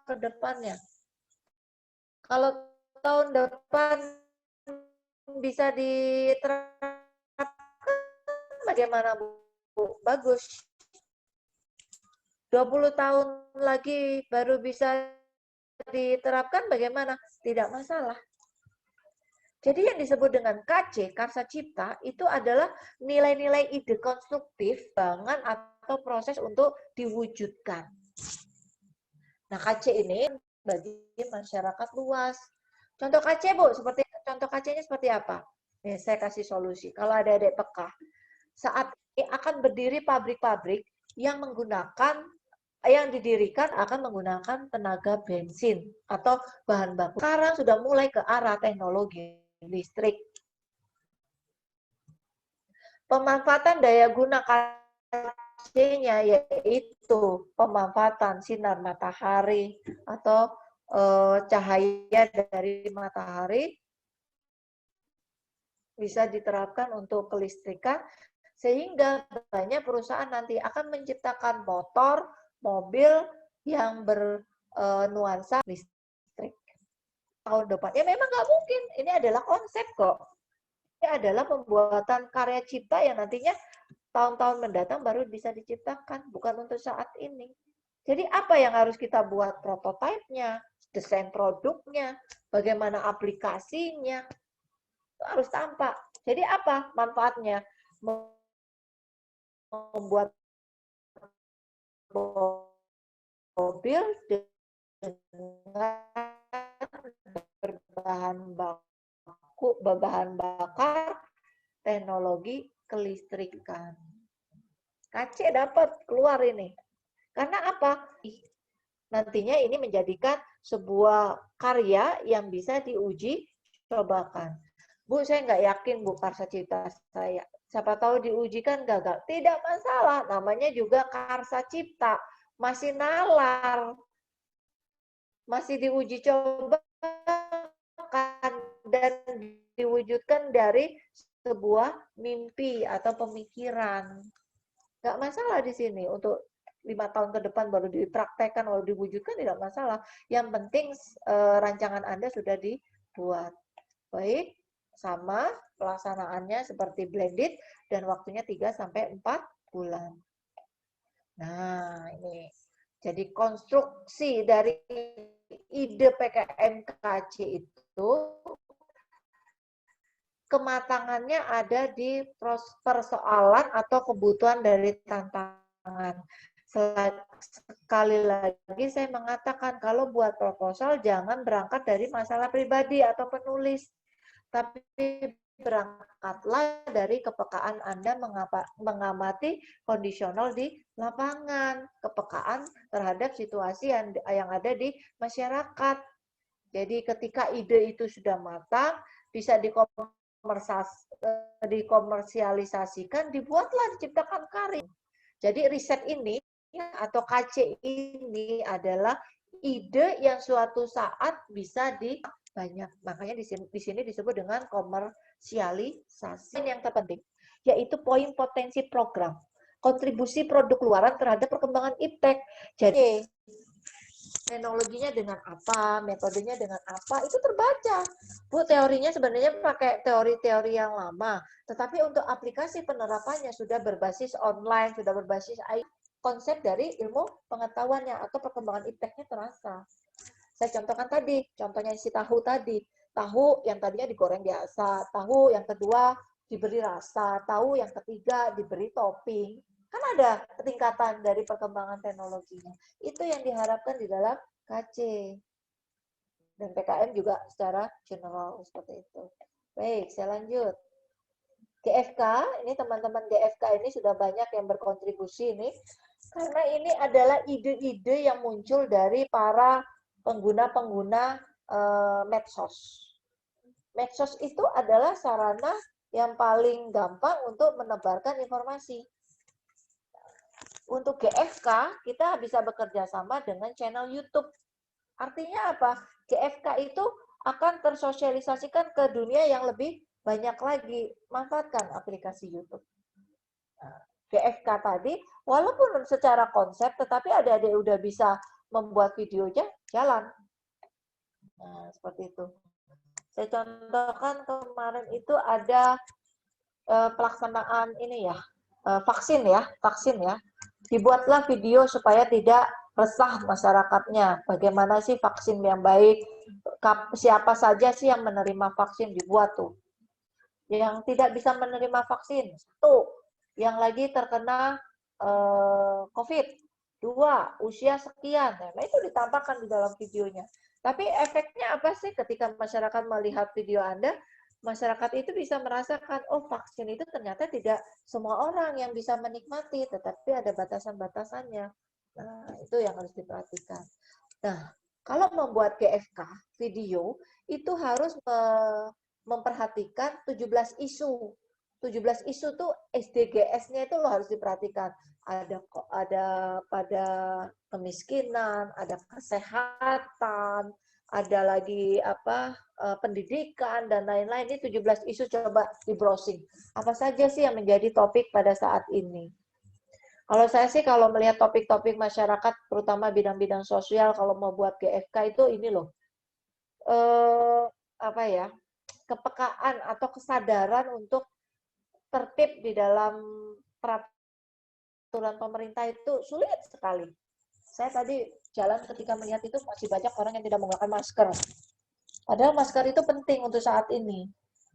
ke depannya. Kalau tahun depan bisa diterapkan bagaimana, Bu? Bagus. 20 tahun lagi baru bisa diterapkan bagaimana? Tidak masalah. Jadi yang disebut dengan KC, Karsa Cipta, itu adalah nilai-nilai ide konstruktif, bangan atau proses untuk diwujudkan. Nah, KC ini bagi masyarakat luas. Contoh KC, Bu, contoh KC-nya seperti apa? Nih, saya kasih solusi. Kalau ada adik peka, saat ini akan berdiri pabrik-pabrik yang didirikan akan menggunakan tenaga bensin atau bahan baku. Sekarang sudah mulai ke arah teknologi listrik. Pemanfaatan daya guna KC-nya yaitu pemanfaatan sinar matahari atau cahaya dari matahari bisa diterapkan untuk kelistrikan, sehingga banyak perusahaan nanti akan menciptakan motor, mobil yang bernuansa listrik. Tahun depan, ya memang nggak mungkin. Ini adalah konsep kok. Ini adalah pembuatan karya cipta yang nantinya tahun-tahun mendatang baru bisa diciptakan, bukan untuk saat ini. Jadi apa yang harus kita buat? Prototipenya, desain produknya, bagaimana aplikasinya, itu harus tampak. Jadi apa manfaatnya? Membuat mobil dengan berbahan bakar teknologi kelistrikan. KC dapat keluar ini. Karena apa? Nantinya ini menjadikan sebuah karya yang bisa diuji cobakan. Bu, saya nggak yakin Bu Karsa Cipta saya. Siapa tahu diujikan gagal. Tidak masalah, namanya juga Karsa Cipta. Masih nalar. Masih diuji cobakan dan diwujudkan dari sebuah mimpi atau pemikiran. Nggak masalah di sini. Untuk 5 tahun ke depan baru dipraktekkan, baru diwujudkan, tidak masalah. Yang penting rancangan Anda sudah dibuat. Baik. Sama pelaksanaannya seperti blended dan waktunya 3-4 bulan. Nah, ini. Jadi konstruksi dari ide PKMKC itu kematangannya ada di persoalan atau kebutuhan dari tantangan. Sekali lagi saya mengatakan kalau buat proposal jangan berangkat dari masalah pribadi atau penulis. Tapi berangkatlah dari kepekaan Anda mengamati kondisional di lapangan, kepekaan terhadap situasi yang ada di masyarakat. Jadi ketika ide itu sudah matang, bisa dikomersialisasikan, dibuatlah, diciptakan karya. Jadi riset ini atau KC ini adalah ide yang suatu saat bisa banyak. Makanya di sini disebut dengan komersialisasi. Yang terpenting yaitu poin potensi program, kontribusi produk luaran terhadap perkembangan iptek. Jadi teknologinya dengan apa, metodenya dengan apa, itu terbaca. Bu, teorinya sebenarnya pakai teori-teori yang lama, tetapi untuk aplikasi penerapannya sudah berbasis online, sudah berbasis IT. Konsep dari ilmu pengetahuannya atau perkembangan ipteknya terasa. Saya contohkan tadi, contohnya si tahu tadi. Tahu yang tadinya digoreng biasa, tahu yang kedua diberi rasa, tahu yang ketiga diberi topping. Kan ada peningkatan dari perkembangan teknologinya. Itu yang diharapkan di dalam KC. Dan PKM juga secara general seperti itu. Baik, saya lanjut. GFK, ini teman-teman GFK ini sudah banyak yang berkontribusi nih. Karena ini adalah ide-ide yang muncul dari para pengguna-pengguna medsos. Medsos itu adalah sarana yang paling gampang untuk menebarkan informasi. Untuk GFK, kita bisa bekerja sama dengan channel YouTube. Artinya apa? GFK itu akan tersosialisasikan ke dunia yang lebih banyak lagi. Manfaatkan aplikasi YouTube. Nah, GFK tadi, walaupun secara konsep, tetapi adik-adik udah bisa membuat videonya, jalan. Nah, seperti itu. Saya contohkan kemarin itu ada pelaksanaan ini ya, vaksin ya. Dibuatlah video supaya tidak resah masyarakatnya. Bagaimana sih vaksin yang baik? Siapa saja sih yang menerima vaksin, dibuat tuh. Yang tidak bisa menerima vaksin, 1. Yang lagi terkena COVID, 2. Usia sekian. Nah, itu ditampakkan di dalam videonya. Tapi efeknya apa sih ketika masyarakat melihat video Anda? Masyarakat itu bisa merasakan, oh vaksin itu ternyata tidak semua orang yang bisa menikmati, tetapi ada batasan-batasannya. Nah, itu yang harus diperhatikan. Nah, kalau membuat GFK video, itu harus memperhatikan 17 isu. 17 isu tuh SDGs-nya itu lo harus diperhatikan. Ada pada kemiskinan, ada kesehatan, ada lagi pendidikan dan lain-lain. Ini 17 isu, coba di browsing. Apa saja sih yang menjadi topik pada saat ini? Kalau saya sih kalau melihat topik-topik masyarakat, terutama bidang-bidang sosial, kalau mau buat GFK itu ini loh, kepekaan atau kesadaran untuk tertib di dalam peraturan pemerintah itu sulit sekali. Saya tadi jalan ketika melihat itu masih banyak orang yang tidak menggunakan masker. Padahal masker itu penting untuk saat ini.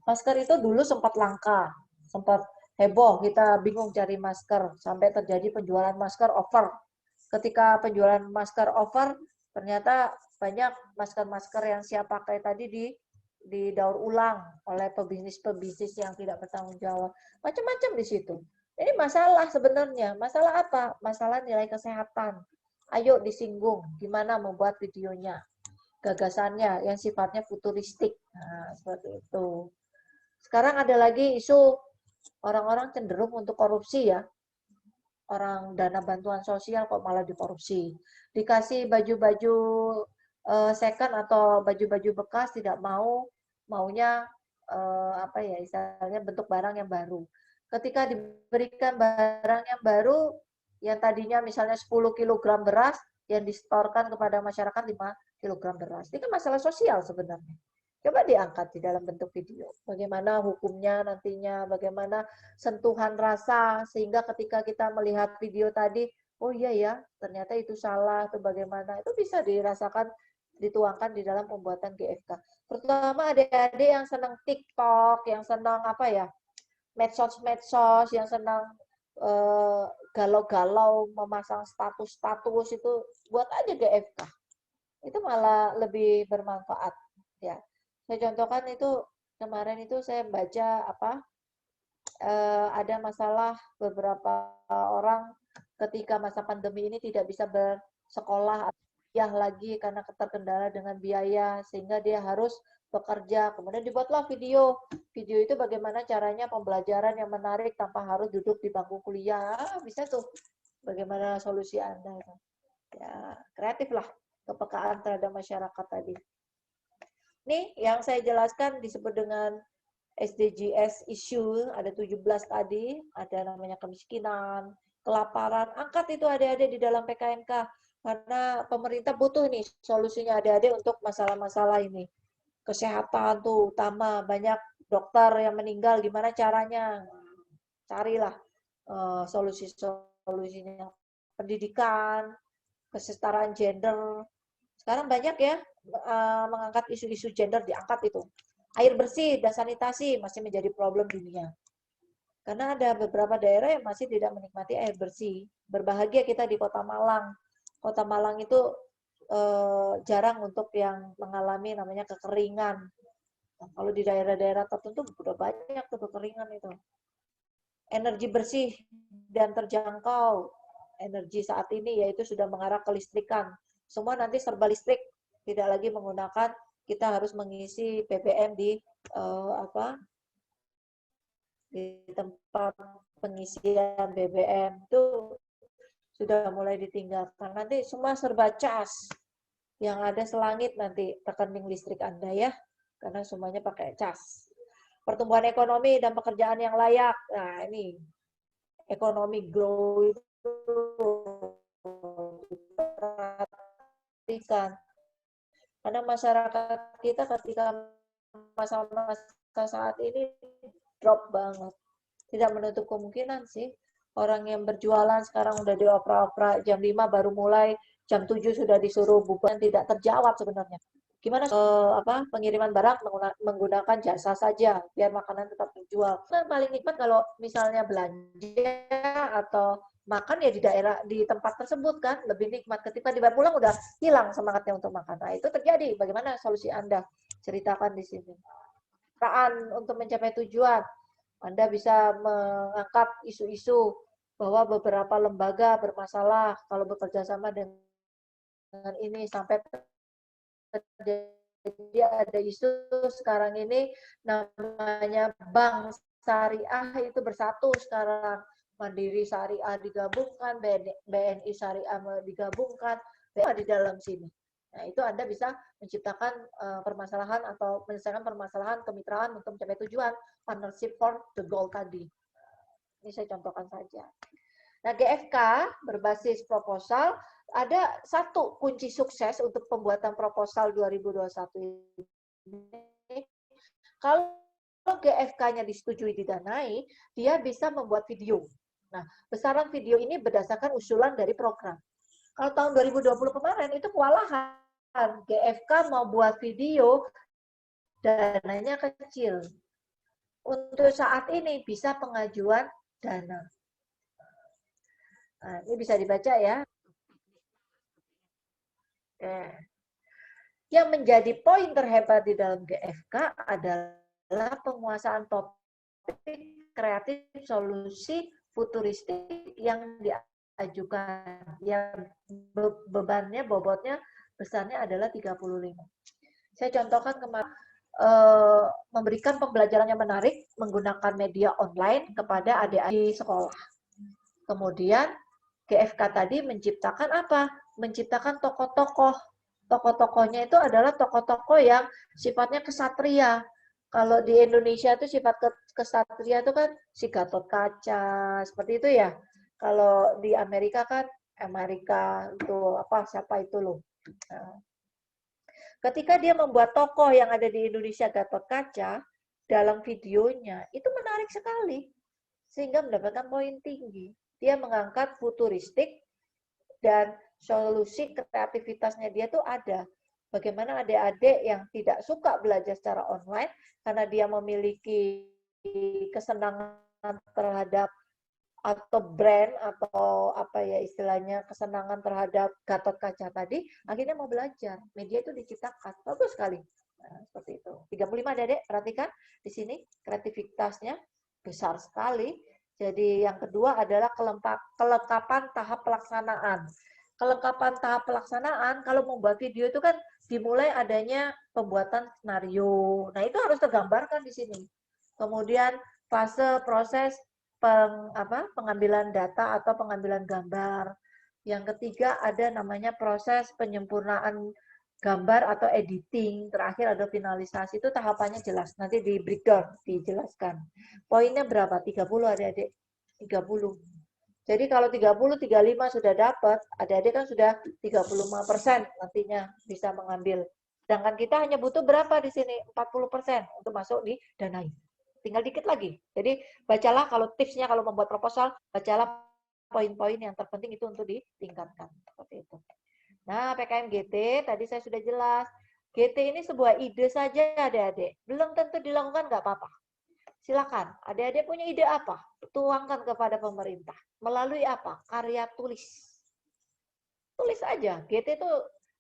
Masker itu dulu sempat langka, sempat heboh, kita bingung cari masker, sampai terjadi penjualan masker over. Ketika penjualan masker over, ternyata banyak masker-masker yang siap pakai tadi didaur ulang oleh pebisnis-pebisnis yang tidak bertanggung jawab. Macam-macam di situ. Ini masalah sebenarnya. Masalah apa? Masalah nilai kesehatan. Ayo disinggung, gimana membuat videonya. Gagasannya yang sifatnya futuristik. Nah, seperti itu. Sekarang ada lagi isu orang-orang cenderung untuk korupsi ya. Orang dana bantuan sosial kok malah dikorupsi. Dikasih baju-baju second atau baju-baju bekas, tidak maunya istilahnya bentuk barang yang baru. Ketika diberikan barang yang baru, yang tadinya misalnya 10 kg beras, yang distorkan kepada masyarakat 5 kg beras. Ini kan masalah sosial sebenarnya. Coba diangkat di dalam bentuk video. Bagaimana hukumnya nantinya, bagaimana sentuhan rasa, sehingga ketika kita melihat video tadi, oh iya ya, ternyata itu salah, atau bagaimana, itu bisa dirasakan, dituangkan di dalam pembuatan GFK. Terutama adik-adik yang senang TikTok, yang senang medsos-medsos, yang senang galau-galau, memasang status-status, itu buat aja GFK. Itu malah lebih bermanfaat. Ya. Saya contohkan itu, kemarin itu saya baca ada masalah beberapa orang ketika masa pandemi ini tidak bisa bersekolah lagi karena terkendala dengan biaya, sehingga dia harus bekerja. Kemudian dibuatlah video. Video itu bagaimana caranya pembelajaran yang menarik tanpa harus duduk di bangku kuliah. Bisa tuh. Bagaimana solusi Anda. Ya, kreatif lah kepekaan terhadap masyarakat tadi. Nih, yang saya jelaskan disebut dengan SDGs issue, ada 17 tadi, ada namanya kemiskinan, kelaparan, angkat itu adik-adik di dalam PKMK, karena pemerintah butuh nih solusinya adik-adik untuk masalah-masalah ini. Kesehatan tuh utama, banyak dokter yang meninggal, gimana caranya? Carilah solusi-solusinya. Pendidikan, kesetaraan gender, sekarang banyak ya mengangkat isu-isu gender, diangkat itu. Air bersih dan sanitasi masih menjadi problem dunia. Karena ada beberapa daerah yang masih tidak menikmati air bersih. Berbahagia kita di Kota Malang. Kota Malang itu jarang untuk yang mengalami namanya kekeringan. Nah, kalau di daerah-daerah tertentu sudah banyak tuh kekeringan itu. Energi bersih dan terjangkau. Energi saat ini yaitu sudah mengarah ke listrikan. Semua nanti serba listrik, tidak lagi menggunakan, kita harus mengisi BBM di tempat pengisian BBM itu sudah mulai ditinggalkan. Nanti semua serba cas. Yang ada selangit nanti rekening listrik Anda ya, karena semuanya pakai cas. Pertumbuhan ekonomi dan pekerjaan yang layak. Nah, ini ekonomi grow itu diperhatikan. Karena masyarakat kita ketika masa-masa saat ini drop banget. Tidak menutup kemungkinan sih. Orang yang berjualan sekarang udah diopera-opera, jam 5 baru mulai, jam 7 sudah disuruh bubar, tidak terjawab sebenarnya. Gimana pengiriman barang menggunakan jasa saja biar makanan tetap terjual. Nah, paling nikmat kalau misalnya belanja atau makan ya di daerah, di tempat tersebut kan lebih nikmat. Ketika dibawa pulang udah hilang semangatnya untuk makan. Nah, itu terjadi. Bagaimana solusi Anda? Ceritakan di sini. Untuk mencapai tujuan, Anda bisa mengangkat isu-isu bahwa beberapa lembaga bermasalah kalau bekerja sama dengan ini sampai jadi ada isu sekarang ini namanya bank syariah itu bersatu sekarang. Mandiri Syariah digabungkan, BNI Syariah digabungkan, di dalam sini. Nah, itu Anda bisa menciptakan permasalahan atau menyelesaikan permasalahan kemitraan untuk mencapai tujuan, partnership for the goal tadi. Ini saya contohkan saja. Nah, GFK berbasis proposal, ada satu kunci sukses untuk pembuatan proposal 2021 ini. Kalau GFK-nya disetujui didanai, dia bisa membuat video. Nah, besaran video ini berdasarkan usulan dari program. Kalau tahun 2020 kemarin itu kewalahan. GFK mau buat video, dananya kecil. Untuk saat ini bisa pengajuan dana. Nah, ini bisa dibaca ya. Oke. Yang menjadi poin terhebat di dalam GFK adalah penguasaan topik kreatif solusi futuristik yang diajukan. Yang bebannya, bobotnya, besarnya adalah 35. Saya contohkan kemarin, memberikan pembelajaran yang menarik menggunakan media online kepada adik-adik di sekolah. Kemudian GFK tadi menciptakan apa? Menciptakan tokoh-tokoh. Tokoh-tokohnya itu adalah tokoh-tokoh yang sifatnya kesatria. Kalau di Indonesia itu sifat kesatria itu kan si Gatot Kaca, seperti itu ya. Kalau di Amerika kan itu siapa itu loh. Nah, ketika dia membuat tokoh yang ada di Indonesia Gatot Kaca dalam videonya, itu menarik sekali sehingga mendapatkan poin tinggi. Dia mengangkat futuristik dan solusi kreativitasnya dia tuh ada. Bagaimana adik-adik yang tidak suka belajar secara online karena dia memiliki kesenangan terhadap atau brand atau istilahnya kesenangan terhadap Gatot Kaca tadi, akhirnya mau belajar. Media itu diciptakan. Bagus sekali. Nah, seperti itu. 35 adik-adik, perhatikan di sini kreativitasnya besar sekali. Jadi yang kedua adalah kelengkapan tahap pelaksanaan. Kelengkapan tahap pelaksanaan, kalau membuat video itu kan dimulai adanya pembuatan skenario. Nah, itu harus tergambarkan di sini. Kemudian fase proses pengambilan data atau pengambilan gambar. Yang ketiga ada namanya proses penyempurnaan gambar atau editing. Terakhir ada finalisasi. Itu tahapannya jelas. Nanti di breakdown, dijelaskan. Poinnya berapa? 30 adik-adik. 30. Jadi kalau 30, 35 sudah dapat, adik-adik kan sudah 35% nantinya bisa mengambil. Sedangkan kita hanya butuh berapa di sini? 40% untuk masuk di Danai. Tinggal dikit lagi. Jadi bacalah kalau tipsnya kalau membuat proposal, bacalah poin-poin yang terpenting itu untuk ditingkatkan. Seperti itu. Nah, PKM GT tadi saya sudah jelas. GT ini sebuah ide saja adik-adik. Belum tentu dilakukan, nggak apa-apa. Silakan, adik-adik punya ide apa? Tuangkan kepada pemerintah. Melalui apa? Karya tulis. Tulis aja. GT itu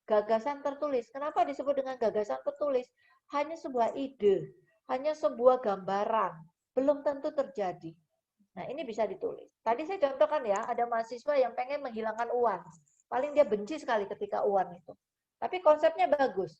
gagasan tertulis. Kenapa disebut dengan gagasan tertulis? Hanya sebuah ide. Hanya sebuah gambaran. Belum tentu terjadi. Nah, ini bisa ditulis. Tadi saya contohkan ya, ada mahasiswa yang pengen menghilangkan uan. Paling dia benci sekali ketika uan itu. Tapi konsepnya bagus.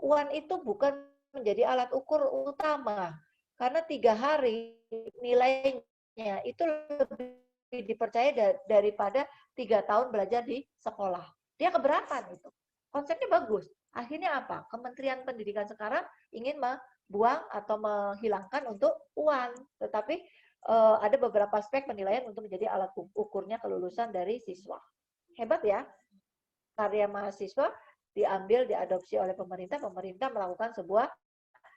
Uan itu bukan menjadi alat ukur utama. Karena 3 hari nilainya itu lebih dipercaya daripada 3 tahun belajar di sekolah. Dia keberatan itu. Konsepnya bagus. Akhirnya apa? Kementerian Pendidikan sekarang ingin membuang atau menghilangkan untuk uang. Tetapi ada beberapa aspek penilaian untuk menjadi alat ukurnya kelulusan dari siswa. Hebat ya. Karya mahasiswa diambil, diadopsi oleh pemerintah, pemerintah melakukan sebuah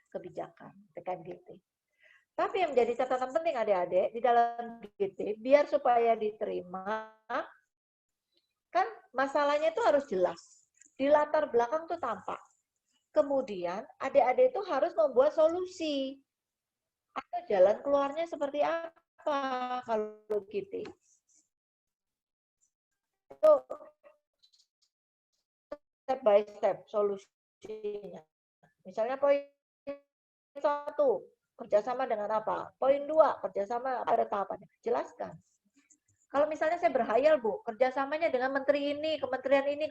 kebijakan, PKMGT. Tapi yang menjadi catatan penting adik-adik, di dalam GT, biar supaya diterima, kan masalahnya itu harus jelas. Di latar belakang tuh tampak. Kemudian adik-adik itu harus membuat solusi. Atau jalan keluarnya seperti apa kalau GT. Itu step by step solusinya. Misalnya poin 1, kerjasama dengan apa? Poin 2, kerjasama pada tahapannya. Jelaskan. Kalau misalnya saya berhayal, Bu, kerjasamanya dengan menteri ini, kementerian ini,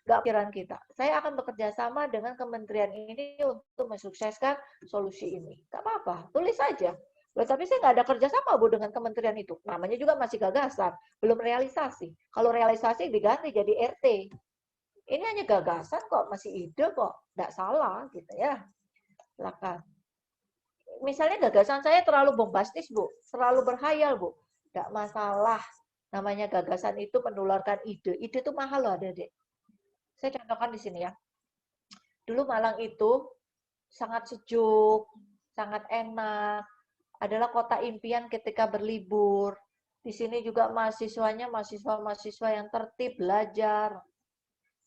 nggak pikiran kita. Saya akan bekerja sama dengan kementerian ini untuk mensukseskan solusi ini. Nggak apa-apa, tulis saja. Loh, tapi saya nggak ada kerjasama, Bu, dengan kementerian itu. Namanya juga masih gagasan, belum realisasi. Kalau realisasi diganti jadi RT. Ini hanya gagasan kok, masih ide kok. Nggak salah, gitu ya. Silakan. Misalnya gagasan saya terlalu bombastis, Bu. Terlalu berhayal, Bu. Nggak masalah. Namanya gagasan itu menularkan ide. Ide itu mahal loh, adik-adik. Saya contohkan di sini ya. Dulu Malang itu sangat sejuk, sangat enak. Adalah kota impian ketika berlibur. Di sini juga mahasiswanya mahasiswa-mahasiswa yang tertib belajar.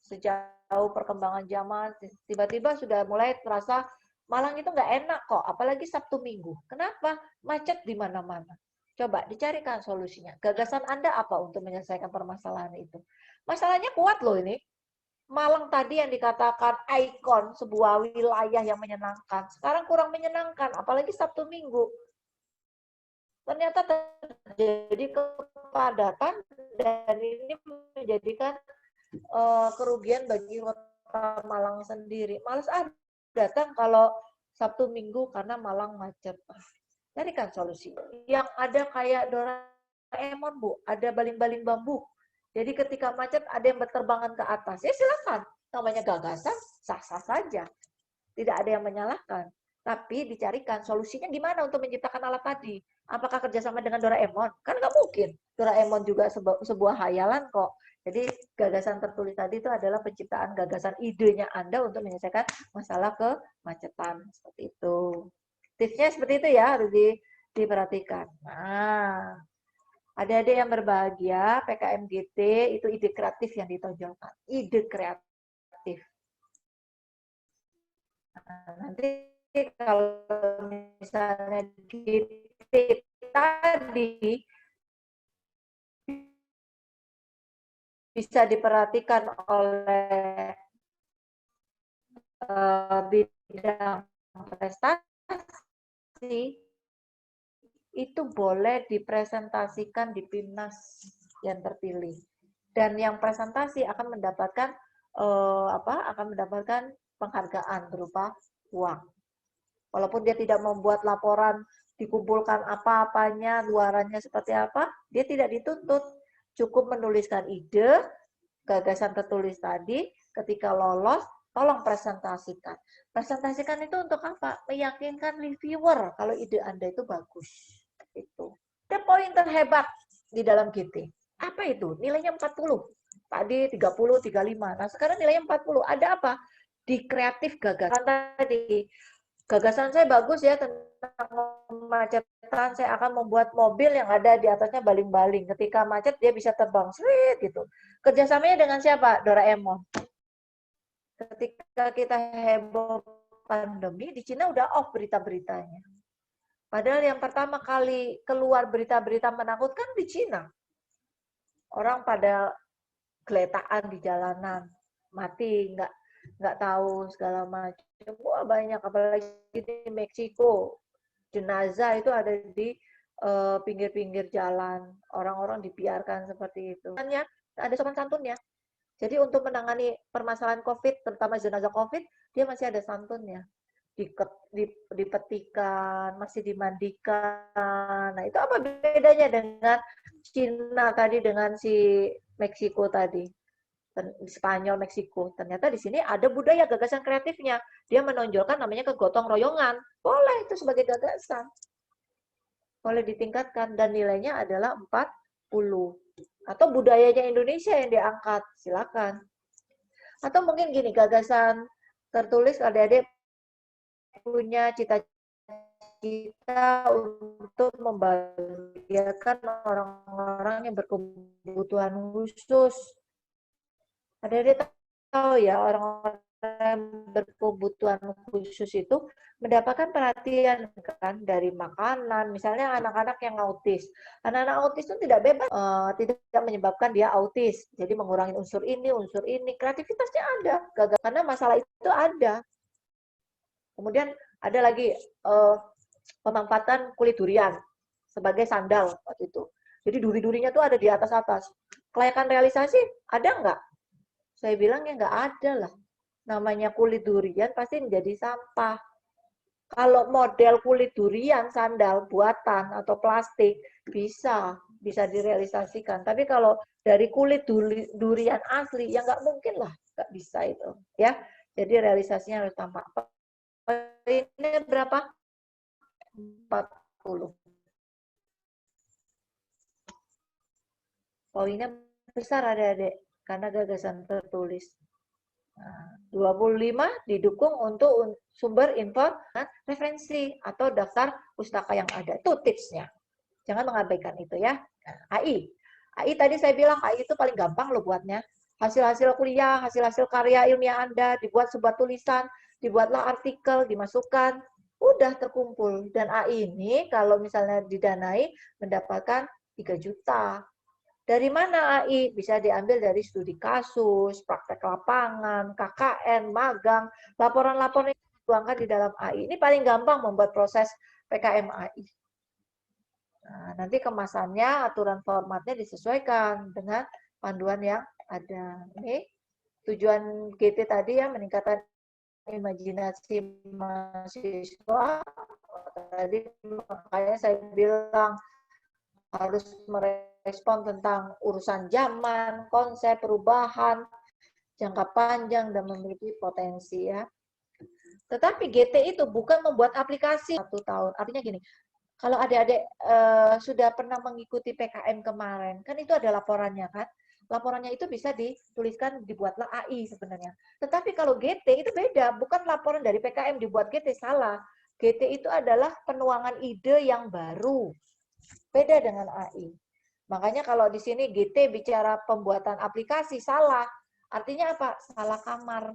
Sejauh perkembangan zaman, tiba-tiba sudah mulai terasa Malang itu nggak enak kok, apalagi Sabtu Minggu. Kenapa? Macet di mana-mana. Coba dicarikan solusinya. Gagasan Anda apa untuk menyelesaikan permasalahan itu? Masalahnya kuat loh ini. Malang tadi yang dikatakan ikon sebuah wilayah yang menyenangkan. Sekarang kurang menyenangkan, apalagi Sabtu Minggu. Ternyata terjadi kepadatan dan ini menjadikan kerugian bagi kota Malang sendiri. Males datang kalau Sabtu Minggu karena Malang macet. Carikan solusi. Yang ada kayak Doraemon, Bu. Ada baling-baling bambu. Jadi ketika macet ada yang berterbangan ke atas. Ya silakan. Namanya gagasan, sah-sah saja. Tidak ada yang menyalahkan. Tapi dicarikan solusinya gimana untuk menciptakan alat tadi. Apakah kerjasama dengan Doraemon? Kan nggak mungkin. Doraemon juga sebuah hayalan kok. Jadi gagasan tertulis tadi itu adalah penciptaan gagasan idenya Anda untuk menyelesaikan masalah kemacetan. Seperti itu. Tipsnya seperti itu ya, harus diperhatikan. Nah, adik-adik yang berbahagia, PKMGT itu ide kreatif yang ditonjolkan. Ide kreatif. Nah, nanti kalau misalnya GT tadi bisa diperhatikan oleh bidang prestasi, itu boleh dipresentasikan di PIMNAS yang terpilih. Dan yang presentasi akan mendapatkan penghargaan berupa uang. Walaupun dia tidak membuat laporan, dikumpulkan apa-apanya, luarannya seperti apa, dia tidak dituntut. Cukup menuliskan ide, gagasan tertulis tadi, ketika lolos, tolong presentasikan. Presentasikan itu untuk apa? Meyakinkan reviewer kalau ide Anda itu bagus. Itu. Dan poin terhebat di dalam GT. Apa itu? Nilainya 40. Tadi 30, 35. Nah, sekarang nilainya 40. Ada apa? Di kreatif gagasan tadi. Gagasan saya bagus ya tentang kemacetan. Saya akan membuat mobil yang ada di atasnya baling-baling. Ketika macet dia bisa terbang sweet gitu. Kerjasamanya dengan siapa? Doraemon. Ketika kita heboh pandemi, di Cina udah off berita-beritanya. Padahal yang pertama kali keluar berita-berita menakutkan di Cina. Orang pada geletaan di jalanan, mati, nggak tahu segala macam. Wah banyak, apalagi di Meksiko. Jenazah itu ada di pinggir-pinggir jalan. Orang-orang dibiarkan seperti itu. Ada sopan santunnya. Jadi untuk menangani permasalahan COVID, terutama jenazah COVID, dia masih ada santunnya. Dipetikan, masih dimandikan. Nah, itu apa bedanya dengan Cina tadi, dengan si Meksiko tadi? Spanyol, Meksiko. Ternyata di sini ada budaya gagasan kreatifnya. Dia menonjolkan namanya kegotong royongan. Boleh itu sebagai gagasan. Boleh ditingkatkan dan nilainya adalah 40. Atau budayanya Indonesia yang diangkat, silakan. Atau mungkin gini, gagasan tertulis adik-adik punya cita-cita untuk membahagiakan orang-orang yang berkebutuhan khusus. Adik-adik tahu ya, orang-orang yang berkebutuhan khusus itu mendapatkan perhatian kan dari makanan, misalnya anak-anak yang autis. Anak-anak autis itu tidak bebas, tidak menyebabkan dia autis. Jadi mengurangi unsur ini, kreativitasnya ada, gagal karena masalah itu ada. Kemudian ada lagi pemanfaatan kulit durian sebagai sandal waktu itu. Jadi duri-durinya tuh ada di atas-atas. Kelayakan realisasi ada nggak? Saya bilang ya nggak ada lah. Namanya kulit durian pasti menjadi sampah. Kalau model kulit durian, sandal, buatan, atau plastik, bisa direalisasikan. Tapi kalau dari kulit durian asli, ya nggak mungkin lah. Nggak bisa itu. Ya, jadi realisasinya harus tampak. Ini berapa? 40. Poinnya besar adik-adik. Karena gagasan tertulis. Nah, 25 didukung untuk sumber info referensi atau daftar pustaka yang ada. Itu tipsnya. Jangan mengabaikan itu ya. Nah, AI. AI tadi saya bilang AI itu paling gampang loh buatnya. Hasil-hasil kuliah, hasil-hasil karya ilmiah Anda, dibuat sebuah tulisan, dibuatlah artikel, dimasukkan, udah terkumpul. Dan AI ini kalau misalnya didanai mendapatkan 3 juta. Dari mana AI? Bisa diambil dari studi kasus, praktek lapangan, KKN, magang, laporan-laporan yang dituangkan di dalam AI. Ini paling gampang membuat proses PKM AI. Nah, nanti kemasannya, aturan formatnya disesuaikan dengan panduan yang ada. Ini tujuan GT tadi ya, meningkatkan imajinasi mahasiswa. Tadi makanya saya bilang harus merespon tentang urusan zaman, konsep, perubahan, jangka panjang, dan memiliki potensi ya. Tetapi GT itu bukan membuat aplikasi 1 tahun. Artinya gini, kalau adik-adik sudah pernah mengikuti PKM kemarin, kan itu ada laporannya kan? Laporannya itu bisa dituliskan, dibuatlah AI sebenarnya. Tetapi kalau GT itu beda, bukan laporan dari PKM dibuat GT, salah. GT itu adalah penuangan ide yang baru. Beda dengan AI. Makanya kalau di sini GT bicara pembuatan aplikasi, salah. Artinya apa? Salah kamar.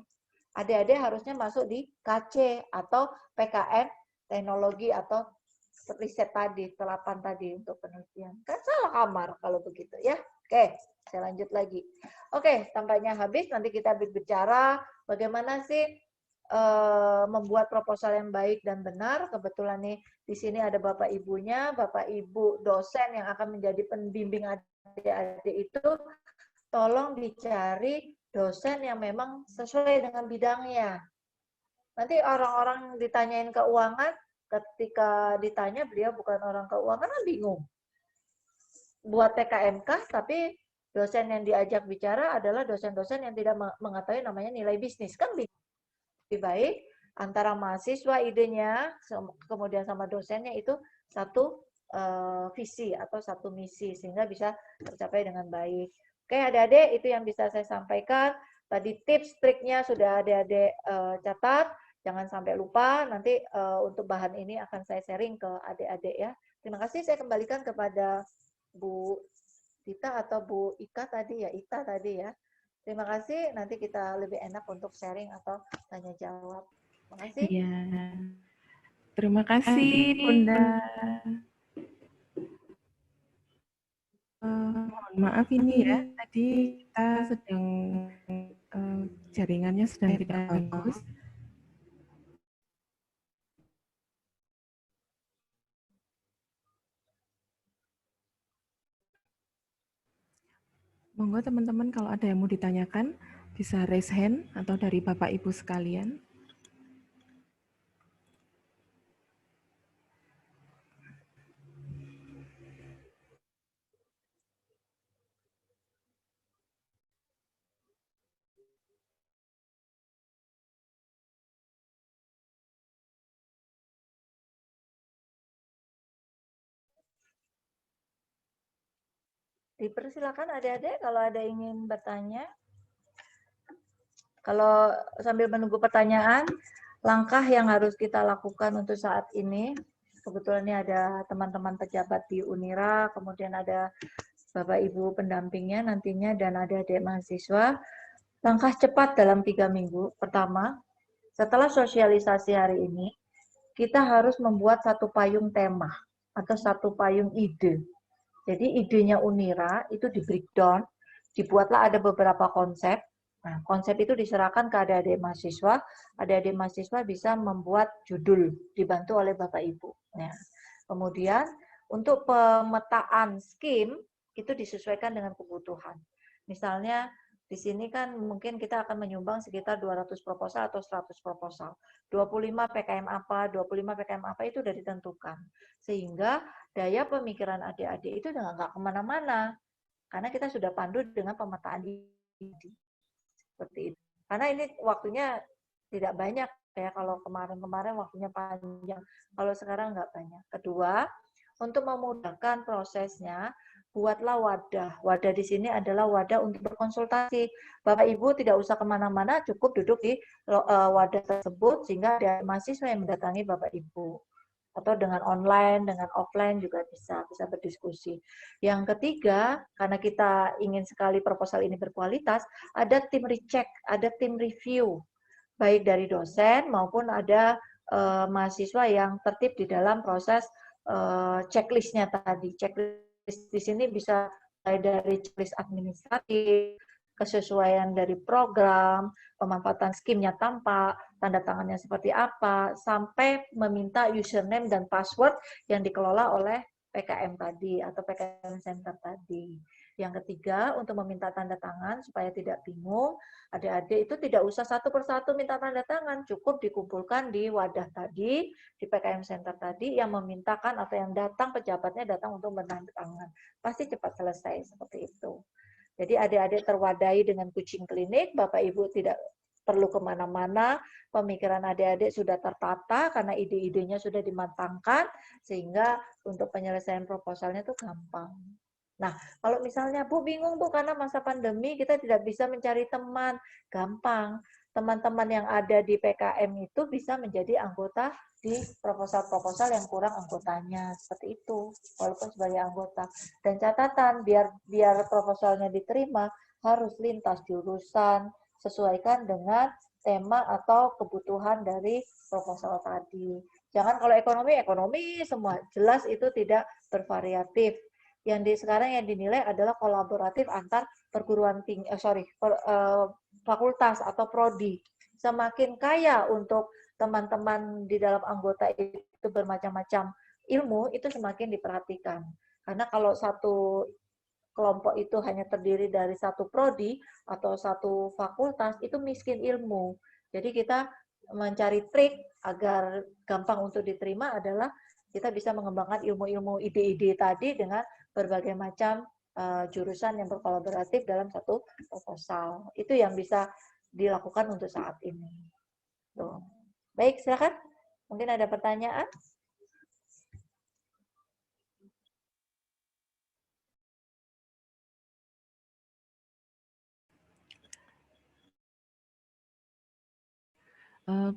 Adik-adik harusnya masuk di KC atau PKM teknologi atau riset tadi, telapan tadi untuk penelitian. Kan salah kamar kalau begitu ya. Oke, saya lanjut lagi. Oke, tampaknya habis. Nanti kita berbicara bagaimana sih membuat proposal yang baik dan benar. Kebetulan nih di sini ada Bapak Ibunya, Bapak Ibu dosen yang akan menjadi pembimbing adik-adik itu, tolong dicari dosen yang memang sesuai dengan bidangnya. Nanti orang-orang ditanyain keuangan, ketika ditanya beliau bukan orang keuangan, kan bingung. Buat PKMK, tapi dosen yang diajak bicara adalah dosen-dosen yang tidak mengetahui namanya nilai bisnis. Kan bingung. Lebih baik antara mahasiswa idenya, kemudian sama dosennya itu satu visi atau satu misi, sehingga bisa tercapai dengan baik. Oke adik-adik, itu yang bisa saya sampaikan. Tadi tips, triknya sudah adik-adik catat. Jangan sampai lupa, nanti untuk bahan ini akan saya sharing ke adik-adik ya. Terima kasih, saya kembalikan kepada Bu Dita atau Bu Ika tadi ya, Ita tadi ya. Terima kasih, nanti kita lebih enak untuk sharing atau tanya jawab. Terima kasih. Iya. Terima kasih, Bunda. Mohon maaf ini ya, tadi kita sedang jaringannya sedang tidak bagus. Monggo teman-teman kalau ada yang mau ditanyakan, bisa raise hand atau dari Bapak Ibu sekalian. Dipersilakan adik-adik kalau ada ingin bertanya. Kalau sambil menunggu pertanyaan, langkah yang harus kita lakukan untuk saat ini, kebetulan ini ada teman-teman pejabat di Unira, kemudian ada Bapak Ibu pendampingnya nantinya, dan ada adik mahasiswa. Langkah cepat dalam 3 minggu. Pertama, setelah sosialisasi hari ini, kita harus membuat satu payung tema atau satu payung ide. Jadi idenya Unira itu di breakdown, dibuatlah ada beberapa konsep. Nah, konsep itu diserahkan ke adik-adik mahasiswa. Adik-adik mahasiswa bisa membuat judul, dibantu oleh Bapak Ibu. Nah, kemudian untuk pemetaan skim itu disesuaikan dengan kebutuhan. Misalnya di sini kan mungkin kita akan menyumbang sekitar 200 proposal atau 100 proposal. 25 PKM apa, 25 PKM apa itu sudah ditentukan. Sehingga daya pemikiran adik-adik itu nggak kemana-mana. Karena kita sudah pandu dengan pemetaan ide. Seperti itu. Karena ini waktunya tidak banyak ya, kalau kemarin-kemarin waktunya panjang. Kalau sekarang nggak banyak. Kedua, untuk memudahkan prosesnya, buatlah wadah. Wadah di sini adalah wadah untuk berkonsultasi. Bapak Ibu tidak usah kemana-mana, cukup duduk di wadah tersebut sehingga ada mahasiswa yang mendatangi Bapak Ibu. Atau dengan online, dengan offline juga bisa berdiskusi. Yang ketiga, karena kita ingin sekali proposal ini berkualitas, ada tim recheck, ada tim review, baik dari dosen maupun ada mahasiswa yang tertib di dalam proses checklistnya tadi. Checklist di sini bisa dari checklist administratif, kesesuaian dari program, pemanfaatan skimnya tampak, tanda tangannya seperti apa, sampai meminta username dan password yang dikelola oleh PKM tadi atau PKM Center tadi. Yang ketiga, untuk meminta tanda tangan supaya tidak bingung, adik-adik itu tidak usah satu persatu minta tanda tangan, cukup dikumpulkan di wadah tadi, di PKM Center tadi, yang memintakan atau yang datang, pejabatnya datang untuk bertanda tangan. Pasti cepat selesai seperti itu. Jadi adik-adik terwadai dengan kucing klinik, Bapak Ibu tidak perlu kemana-mana, pemikiran adik-adik sudah tertata karena ide-idenya sudah dimatangkan, sehingga untuk penyelesaian proposalnya itu gampang. Nah, kalau misalnya Bu bingung Bu karena masa pandemi kita tidak bisa mencari teman, gampang. Teman-teman yang ada di PKM itu bisa menjadi anggota di proposal-proposal yang kurang anggotanya, seperti itu, walaupun sebagai anggota. Dan catatan biar proposalnya diterima harus lintas jurusan, sesuaikan dengan tema atau kebutuhan dari proposal tadi. Jangan kalau ekonomi semua, jelas itu tidak bervariatif. Sekarang yang dinilai adalah kolaboratif antar perguruan tinggi, fakultas atau prodi. Semakin kaya untuk teman-teman di dalam anggota itu bermacam-macam ilmu, itu semakin diperhatikan. Karena kalau satu kelompok itu hanya terdiri dari satu prodi atau satu fakultas, itu miskin ilmu. Jadi kita mencari trik agar gampang untuk diterima adalah kita bisa mengembangkan ilmu-ilmu ide-ide tadi dengan berbagai macam jurusan yang berkolaboratif dalam satu proposal. Itu yang bisa dilakukan untuk saat ini. Tuh. Baik, silakan. Mungkin ada pertanyaan?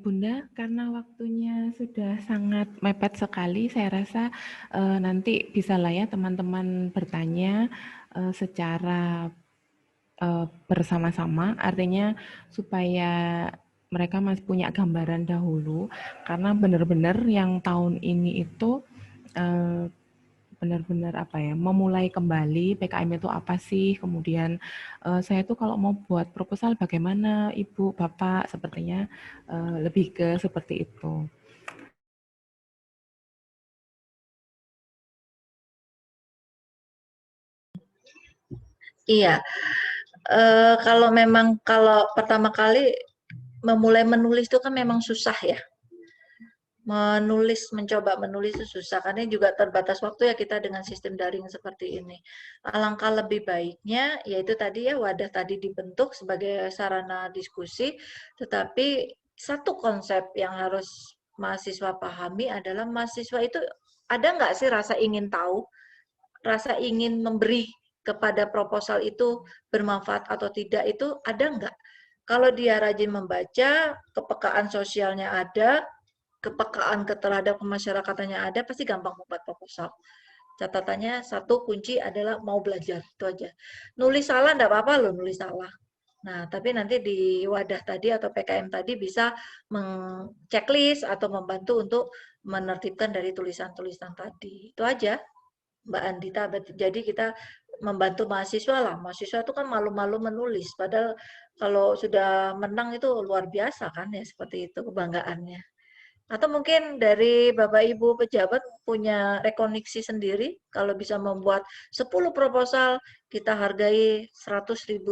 Bunda, karena waktunya sudah sangat mepet sekali, saya rasa nanti bisa lah ya teman-teman bertanya secara bersama-sama, artinya supaya mereka masih punya gambaran dahulu, karena benar-benar yang tahun ini itu benar-benar memulai kembali PKM itu apa sih, kemudian saya tuh kalau mau buat proposal bagaimana Ibu, Bapak, sepertinya lebih ke seperti itu. Iya, kalau pertama kali memulai menulis itu kan memang susah ya. Mencoba menulis itu susah karena juga terbatas waktu ya kita dengan sistem daring seperti ini. Alangkah lebih baiknya yaitu tadi ya wadah tadi dibentuk sebagai sarana diskusi, tetapi satu konsep yang harus mahasiswa pahami adalah mahasiswa itu ada nggak sih rasa ingin tahu, rasa ingin memberi kepada proposal itu bermanfaat atau tidak itu ada nggak? Kalau dia rajin membaca, kepekaan sosialnya ada, kepekaan terhadap kemasyarakatannya ada, pasti gampang membuat proposal. Catatannya satu kunci adalah mau belajar, itu aja. Nulis salah enggak apa-apa loh, nulis salah. Nah, tapi nanti di wadah tadi atau PKM tadi bisa meng-checklist atau membantu untuk menertibkan dari tulisan-tulisan tadi. Itu aja, Mbak Andita. Jadi kita membantu mahasiswa lah. Mahasiswa itu kan malu-malu menulis, padahal kalau sudah menang itu luar biasa kan ya, seperti itu kebanggaannya. Atau mungkin dari Bapak Ibu pejabat punya rekognisi sendiri, kalau bisa membuat 10 proposal, kita hargai Rp100.000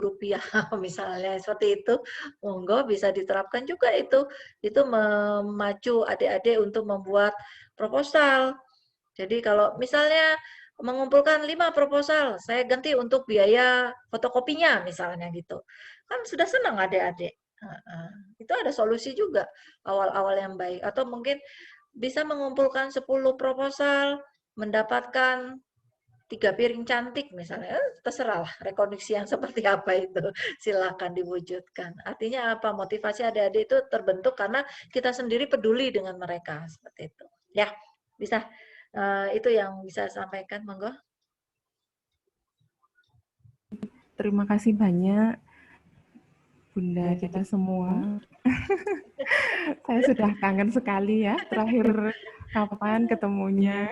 misalnya, seperti itu. Monggo bisa diterapkan juga itu. Itu memacu adik-adik untuk membuat proposal. Jadi kalau misalnya mengumpulkan 5 proposal, saya ganti untuk biaya fotokopinya misalnya gitu. Kan sudah senang adik-adik. Itu ada solusi juga awal-awal yang baik. Atau mungkin bisa mengumpulkan 10 proposal, mendapatkan 3 piring cantik misalnya. Terserah lah rekognisi yang seperti apa itu. Silakan diwujudkan. Artinya apa? Motivasi adik-adik itu terbentuk karena kita sendiri peduli dengan mereka. Seperti itu. Ya, bisa. Itu yang bisa saya sampaikan. Monggo. Terima kasih banyak Bunda kita semua. Saya sudah kangen sekali ya. Terakhir kapan ketemunya?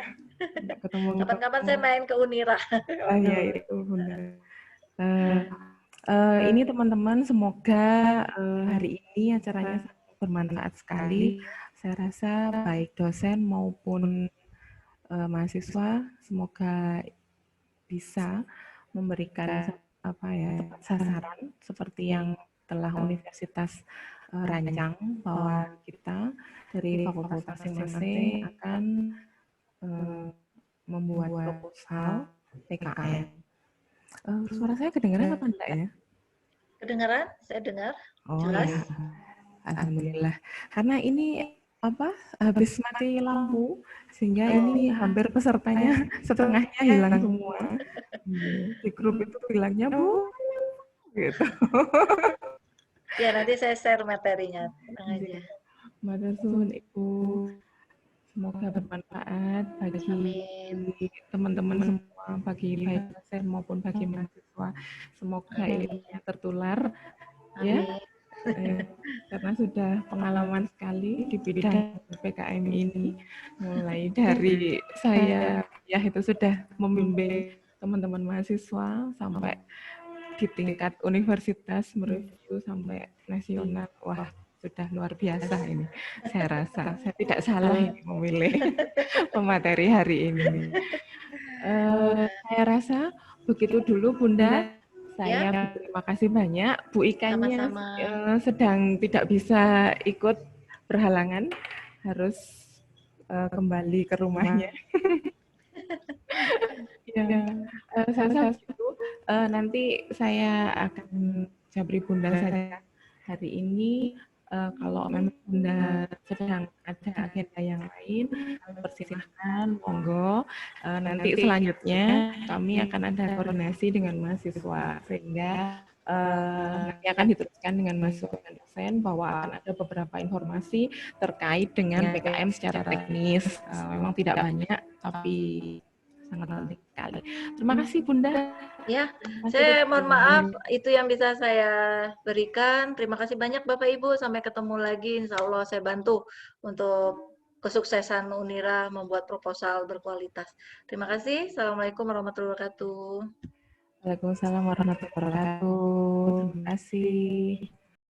Kapan-kapan saya main ke Unira. Ya itu Bunda. Ini teman-teman, semoga hari ini acaranya sangat bermanfaat sekali. Saya rasa baik dosen maupun mahasiswa semoga bisa memberikan sasaran seperti yang telah Universitas rancang, bahwa kita dari fakultas masing-masing akan membuat proposal PKM. Suara saya kedengaran apa enggak ya? Kedengaran? Saya dengar. Oh jelas. Ya. Alhamdulillah. Karena ini habis mati lampu sehingga ini hampir pesertanya setengahnya hilang semua. Di grup itu bilangnya Bu gitu. Ya, nanti saya share materinya. Tenang aja. Matur suwun Ibu. Semoga bermanfaat bagi teman-teman semua, bagi baik dosen maupun bagi mahasiswa. Semoga ilmunya tertular. Ya. Karena sudah pengalaman sekali di bidang PKM ini, mulai dari saya ya itu sudah membimbing teman-teman mahasiswa sampai di tingkat universitas, mereview sampai nasional. Wah, sudah luar biasa ini. Saya rasa saya tidak salah ini memilih pemateri hari ini. Saya rasa begitu dulu Bunda. Saya terima kasih banyak. Bu Ikanya sedang tidak bisa ikut, berhalangan, harus kembali ke rumahnya. Saya itu nanti saya akan jabri Bunda saja hari ini. Kalau memang Bunda sedang ada agenda yang lain, persilahkan, monggo. Nanti selanjutnya kami akan ada koordinasi dengan mahasiswa, sehingga nanti akan diteruskan dengan mahasiswa dan dosen bahwa akan ada beberapa informasi terkait dengan PKM secara teknis. Memang tidak banyak, tapi sangat penting sekali. Terima kasih Bunda. Ya, saya mohon maaf, itu yang bisa saya berikan. Terima kasih banyak Bapak Ibu, sampai ketemu lagi. Insya Allah saya bantu untuk kesuksesan Unira membuat proposal berkualitas. Terima kasih. Assalamualaikum warahmatullahi wabarakatuh. Waalaikumsalam warahmatullahi wabarakatuh. Terima kasih.